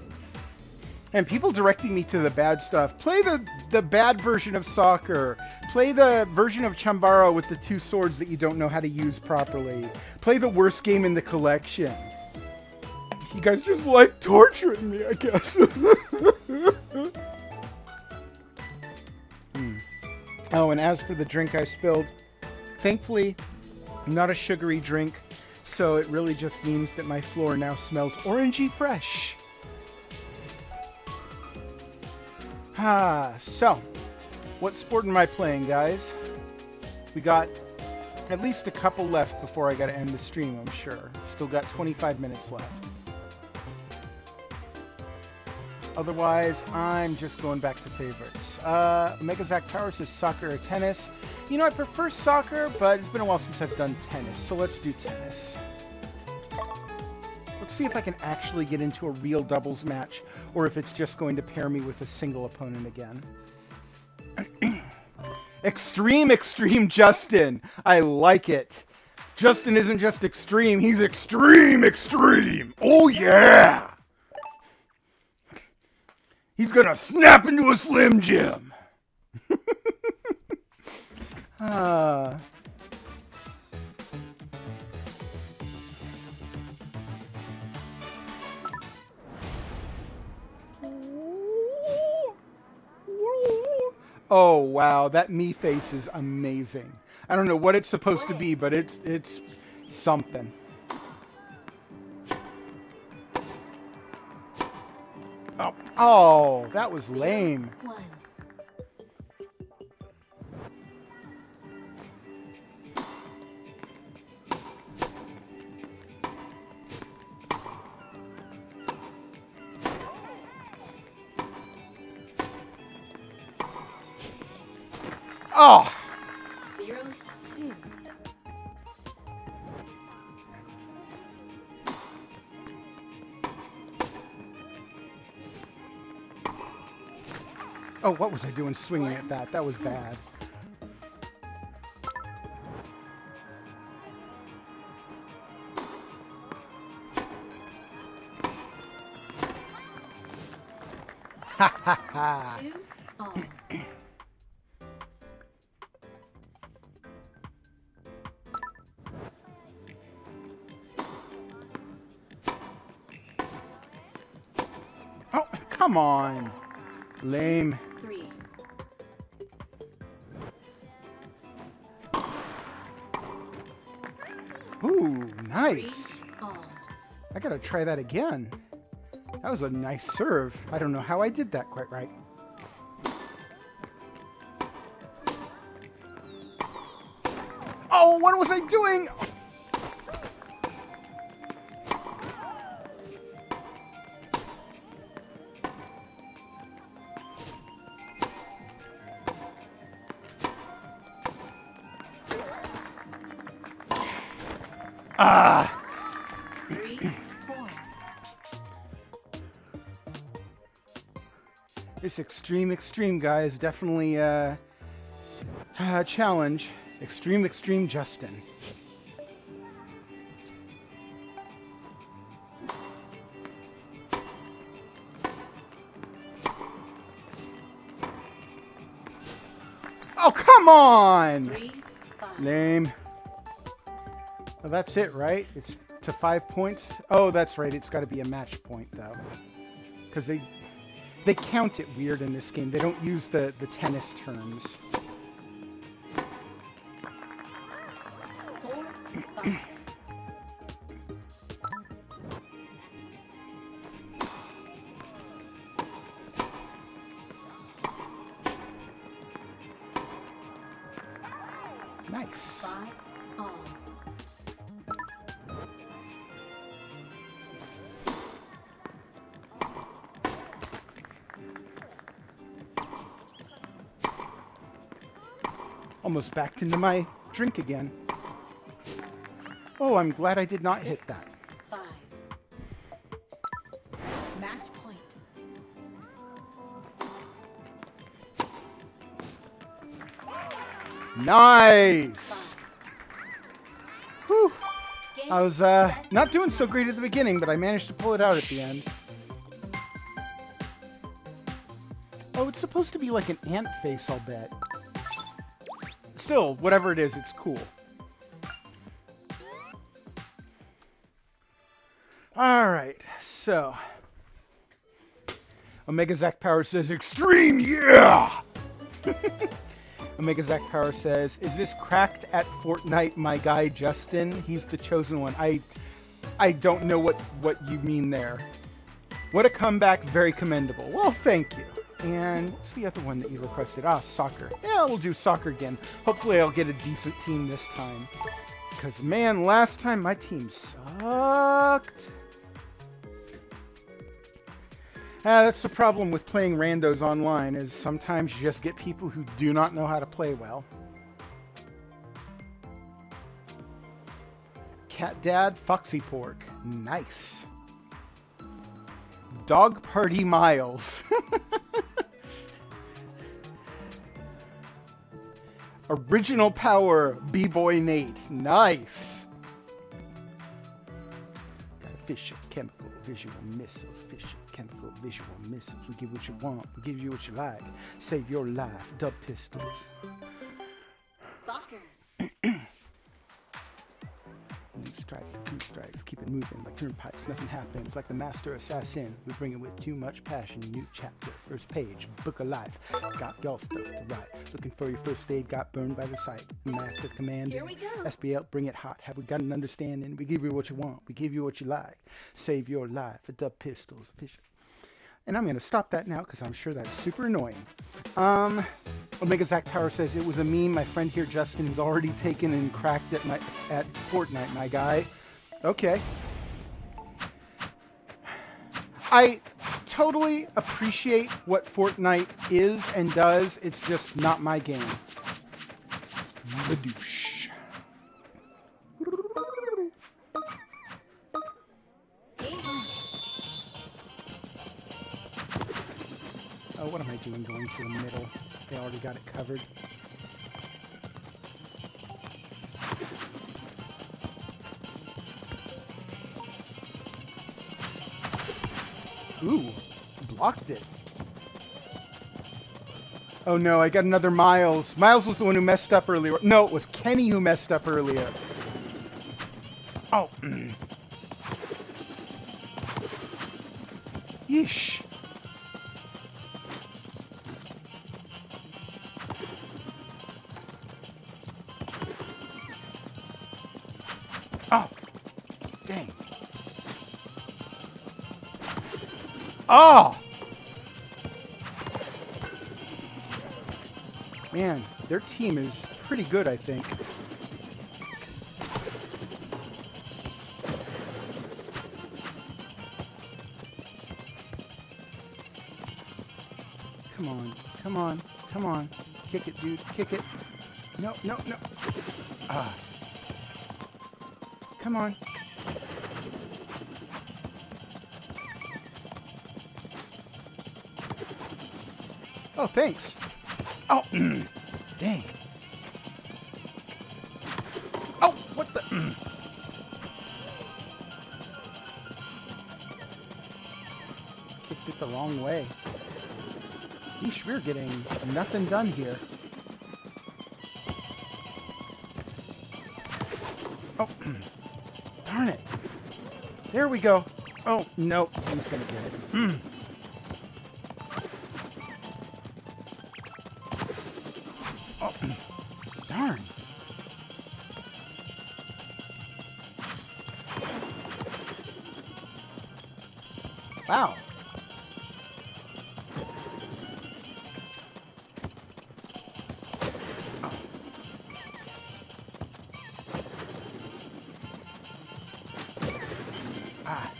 And people directing me to the bad stuff. Play the bad version of soccer. Play the version of Chambara with the 2 swords that you don't know how to use properly. Play the worst game in the collection. You guys just like torturing me, I guess. Oh, and as for the drink I spilled, thankfully, not a sugary drink, so it really just means that my floor now smells orangey fresh. So, what sport am I playing, guys? We got at least a couple left before I gotta end the stream, I'm sure. Still got 25 minutes left. Otherwise, I'm just going back to favorites. Omega Zach Power says soccer or tennis. You know, I prefer soccer, but it's been a while since I've done tennis, so let's do tennis. Let's see if I can actually get into a real doubles match, or if it's just going to pair me with a single opponent again. Extreme Justin! I like it. Justin isn't just extreme, he's extreme! Oh yeah! He's gonna snap into a Slim Jim! Oh wow, that me face is amazing. I don't know what it's supposed to be, but it's something. Oh, that was lame. 1. Oh! 0, 2. Oh, what was I doing swinging at that? That was bad. Ha ha ha! 2 all. Oh, come on! Lame. 3. Ooh, nice. 3 all. I gotta try that again. That was a nice serve. I don't know how I did that quite right. Oh, what was I doing? Ah! 3, 4. This extreme guy is definitely a challenge. Extreme Justin. Oh, come on! 3, 5. Lame. Well, that's it, right? It's to 5 points. Oh, that's right. It's got to be a match point, though. Because they count it weird in this game. They don't use the tennis terms. 4, 5. Nice. 5 all. Almost backed into my drink again. Oh, I'm glad I did not hit that. 5. Match point. Nice! Whew. Game I was set. not doing so great at the beginning, but I managed to pull it out at the end. Oh, it's supposed to be like an ant face, I'll bet. Still, whatever it is, it's cool. Alright, so... Omega Zack Power says, Extreme, yeah! Omega Zack Power says, is this cracked at Fortnite, my guy Justin? He's the chosen one. I don't know what you mean there. What a comeback, very commendable. Well, thank you. And what's the other one that you requested? Ah, soccer. Yeah, we'll do soccer again. Hopefully I'll get a decent team this time. Because, man, last time my team sucked. That's the problem with playing randos online, is sometimes you just get people who do not know how to play well. Cat Dad, Foxy Pork. Nice. Dog Party Miles. Original Power, B-Boy Nate. Nice. Got official chemical visual missiles. Official chemical visual missiles. We give what you want. We give you what you like. Save your life. Dub pistols. Soccer. New strike, two strikes, keep it moving like turnpikes, nothing happens. Like the master assassin, we bring it with too much passion. New chapter, first page, book of life. Got y'all stuff to write. Looking for your first aid, got burned by the sight. Master commanding. Here we go. SBL, bring it hot. Have we got an understanding? We give you what you want. We give you what you like. Save your life for dub pistols. Official. And I'm going to stop that now because I'm sure that's super annoying. Omega Zack Power says it was a meme. My friend here, Justin, is already taken and cracked at Fortnite, my guy. Okay. I totally appreciate what Fortnite is and does. It's just not my game. Badoosh. Oh, what am I doing going to the middle? They already got it covered. Ooh, blocked it. Oh no, I got another Miles. Miles was the one who messed up earlier. No, it was Kenny who messed up earlier. Oh. Yeesh. Oh, dang. Oh! Man, their team is pretty good, I think. Come on, come on, come on. Kick it, dude, kick it. No, no, no. Ah. Come on. Oh, thanks. Oh, dang. Oh, what the? Kicked it the wrong way. Yeesh, we're getting nothing done here. Oh. Darn it. There we go. Oh, no. He's going to get it. Oh, darn. Wow. Ah.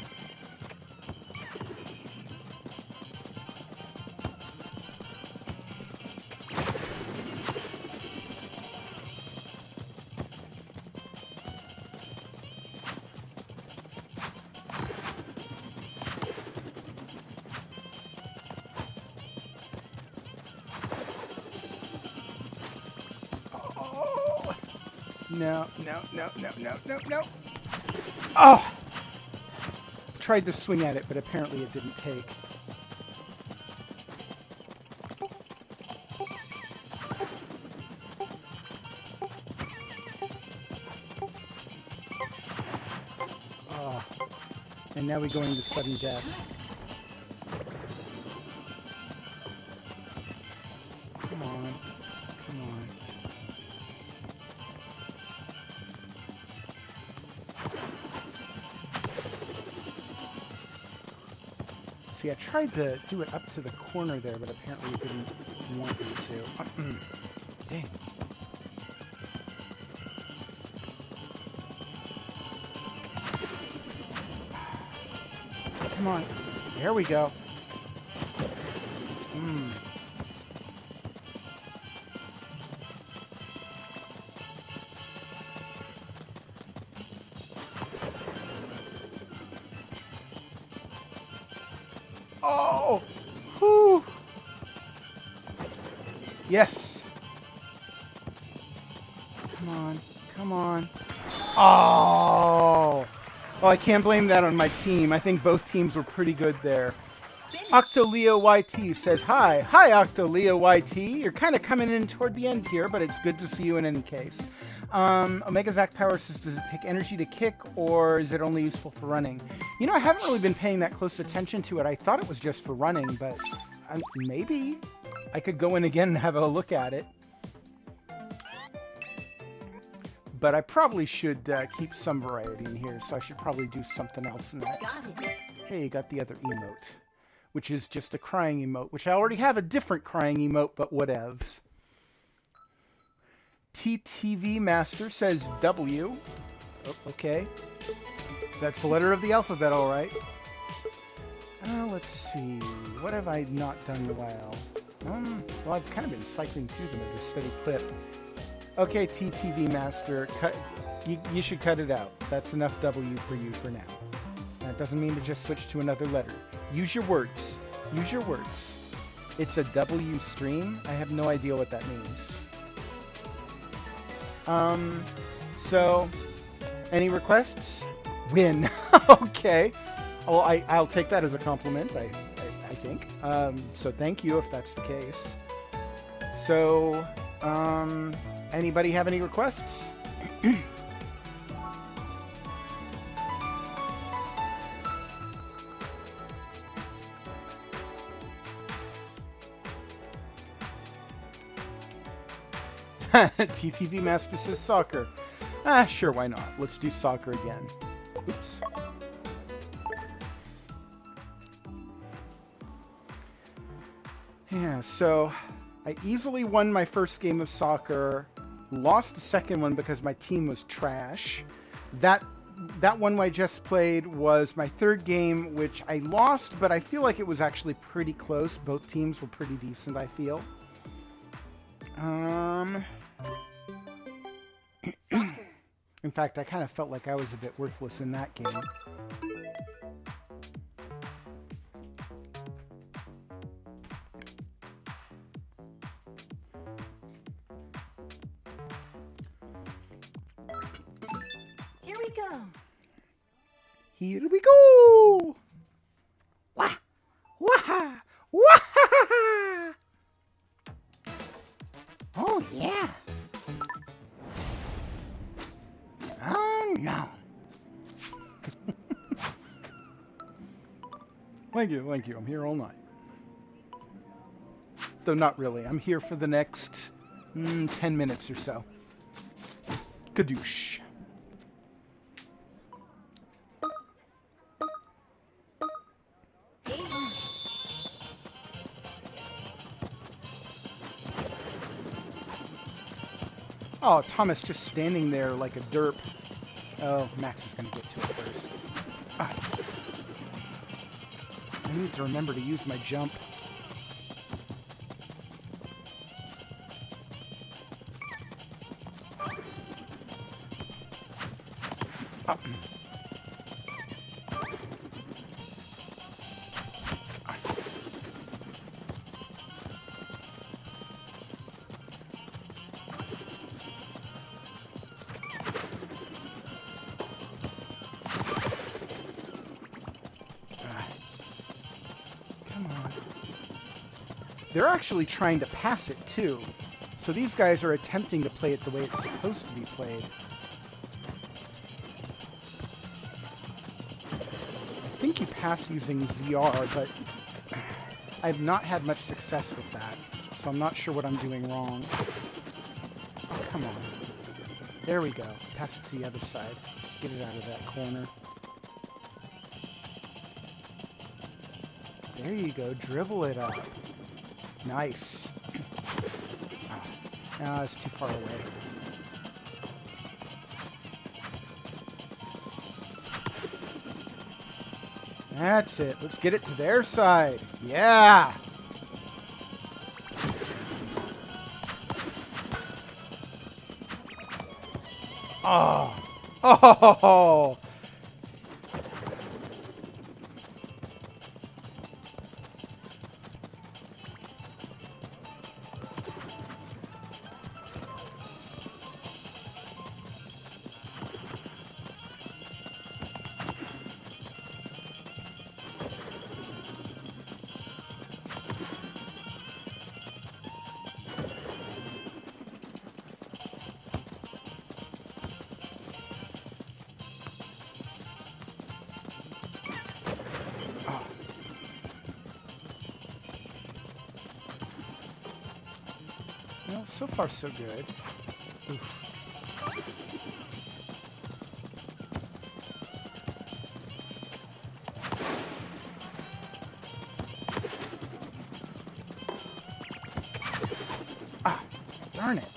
Oh. No, no, no, no, no, no, no. Oh! Tried to swing at it, but apparently it didn't take. Oh. And now we go into sudden death. Come on. Come on. See, I tried to do it up to the corner there, but apparently it didn't want me to. Dang. Come on. There we go. Oh! Whew! Yes! Come on. Come on. Oh! Well, I can't blame that on my team. I think both teams were pretty good there. Octoleo YT says, Hi. Hi, Octoleo YT. You're kind of coming in toward the end here, but it's good to see you in any case. Omega Zac Power says, does it take energy to kick, or is it only useful for running? You know, I haven't really been paying that close attention to it. I thought it was just for running, but maybe I could go in again and have a look at it. But I probably should keep some variety in here, so I should probably do something else next. Got it. Hey, you got the other emote, which is just a crying emote, which I already have a different crying emote, but whatevs. TTV Master says W. Oh, okay. That's the letter of the alphabet, all right. Let's see. What have I not done well? Well, I've kind of been cycling through them at a steady clip. Okay, TTV Master, you should cut it out. That's enough W for you for now. That doesn't mean to just switch to another letter. Use your words. Use your words. It's a W stream. I have no idea what that means. So, any requests? Win. Okay. Well, I'll take that as a compliment, I think. So thank you if that's the case. So, anybody have any requests? TTV Master says soccer. Sure, why not? Let's do soccer again. Oops. Yeah, so I easily won my first game of soccer, lost the second one because my team was trash. That one I just played was my third game, which I lost, but I feel like it was actually pretty close. Both teams were pretty decent, I feel. In fact, I kind of felt like I was a bit worthless in that game. Here we go. Here we go! Wah! Wah! Wah! Oh, yeah. Oh, no. Thank you, thank you. I'm here all night. Though not really. I'm here for the next 10 minutes or so. Kadoosh. Oh, Thomas just standing there like a derp. Oh, Max is going to get to it first. Ah. I need to remember to use my jump. Ah. Come on. They're actually trying to pass it too. So these guys are attempting to play it the way it's supposed to be played. I think you pass using ZR, but I've not had much success with that. So I'm not sure what I'm doing wrong. Oh, come on. There we go. Pass it to the other side. Get it out of that corner. There you go. Dribble it up. Nice. Ah, it's too far away. That's it. Let's get it to their side. Yeah! Oh! Oh! Well, so far so good. Oof. Ah, darn it.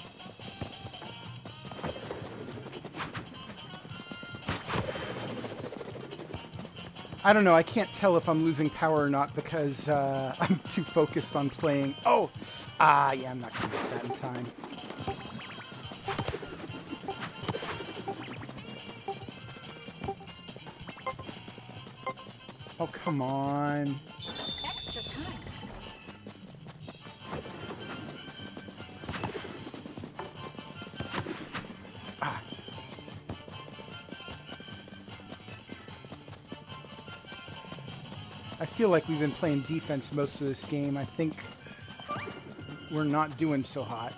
I don't know, I can't tell if I'm losing power or not because I'm too focused on playing. Oh! Ah, yeah, I'm not going to get that in time. Oh, come on. Extra time. Ah. I feel like we've been playing defense most of this game. I think we're not doing so hot.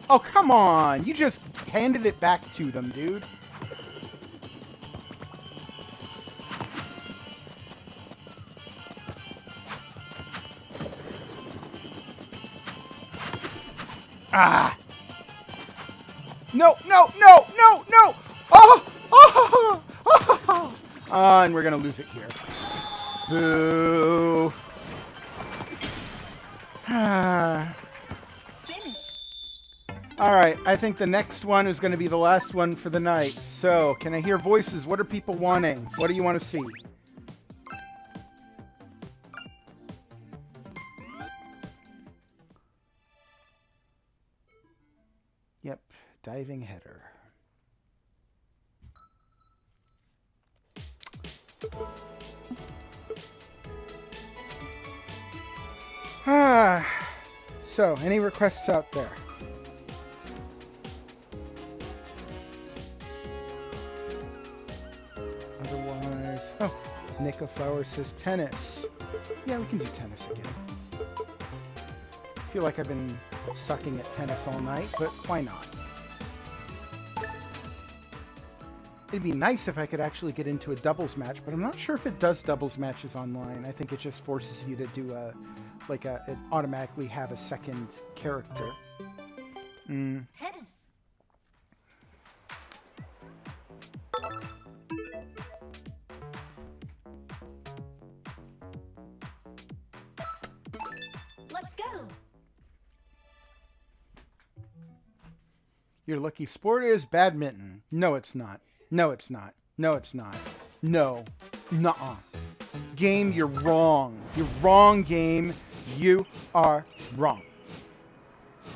Oh, come on! You just handed it back to them, dude. Ah! No, no, no, no, no! Oh! Oh! Oh! And we're gonna lose it here. Boo! Finish. All right, I think the next one is going to be the last one for the night. So, can I hear voices? What are people wanting? What do you want to see? Yep, diving header. So, any requests out there? Otherwise, oh, Nico Flower says tennis. Yeah, we can do tennis again. I feel like I've been sucking at tennis all night, but why not? It'd be nice if I could actually get into a doubles match, but I'm not sure if it does doubles matches online. I think it just forces you to do it automatically have a second character. Tennis. Let's go. Your lucky sport is badminton. No, it's not. No, it's not. No, it's not. No. Nuh-uh. Game, you're wrong. You're wrong, game. You are wrong.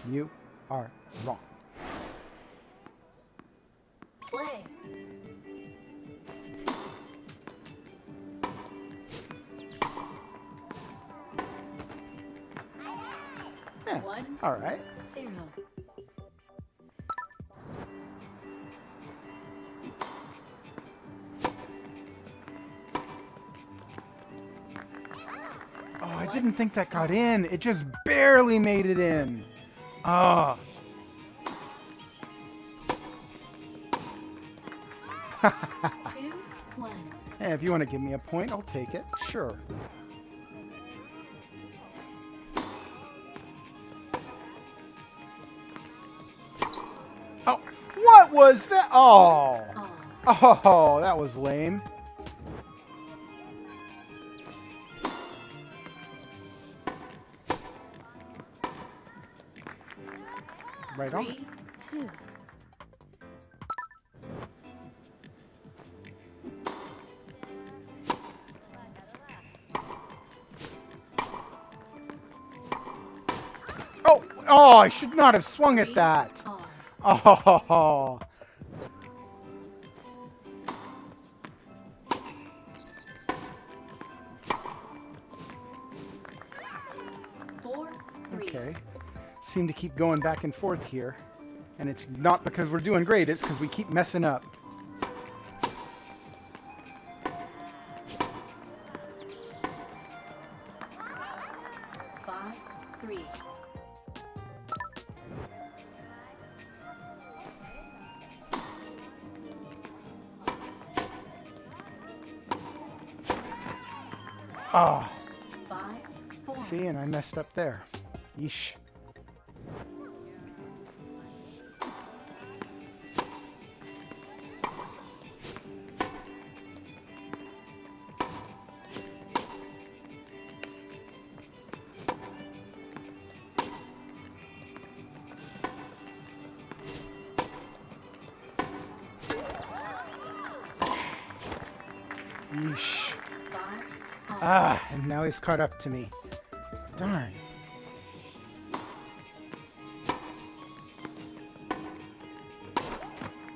You are wrong. Play. Yeah. 1, All right. 0. Oh, I didn't think that got in. It just barely made it in. Ah. 2, 1. Hey, if you want to give me a point, I'll take it. Sure. Oh, what was that? Oh. Oh, that was lame. Right on. 3, 2. Oh, oh, I should not have swung at that. All. Oh. 4, 3. Okay. Seem to keep going back and forth here. And it's not because we're doing great, it's because we keep messing up. Five, 3. Ah. 5, 4. See, and I messed up there. Yeesh. Yeesh. 5, all. Ah, and now he's caught up to me. Darn.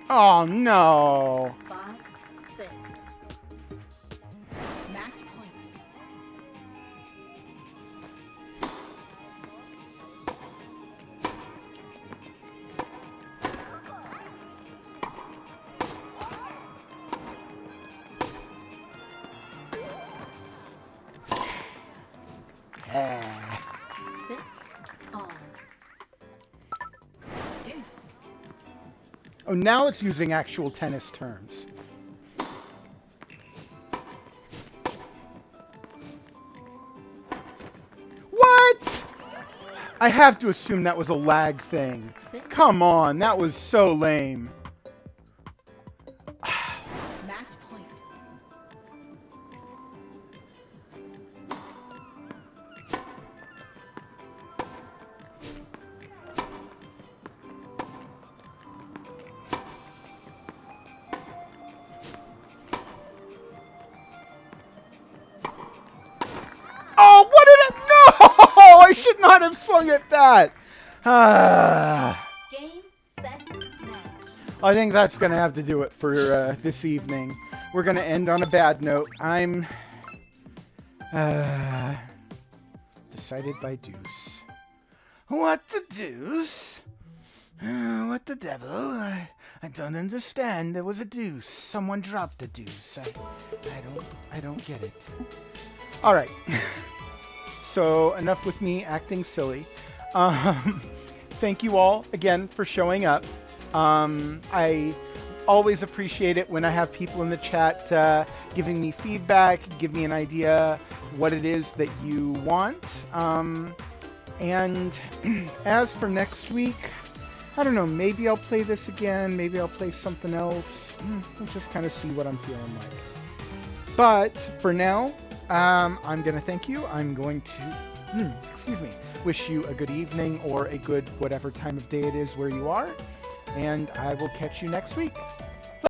Oh, no. 5, 6. Match point. Ah. 6, all. Deuce. Oh, now it's using actual tennis terms. What? I have to assume that was a lag thing. 6. Come on, that was so lame. Match point. Oh, what did I... No! I should not have swung at that. Game, set, match. I think that's going to have to do it for this evening. We're going to end on a bad note. I'm decided by deuce. What the deuce? What the devil? I don't understand. There was a deuce. Someone dropped a deuce. I don't get it. All right. So enough with me acting silly. Thank you all again for showing up. always appreciate it when I have people in the chat giving me feedback, give me an idea what it is that you want. And as for next week, I don't know, maybe I'll play this again, maybe I'll play something else. We'll just kind of see what I'm feeling like. But for now, I'm going to thank you. I'm going to, wish you a good evening or a good whatever time of day it is where you are. And I will catch you next week.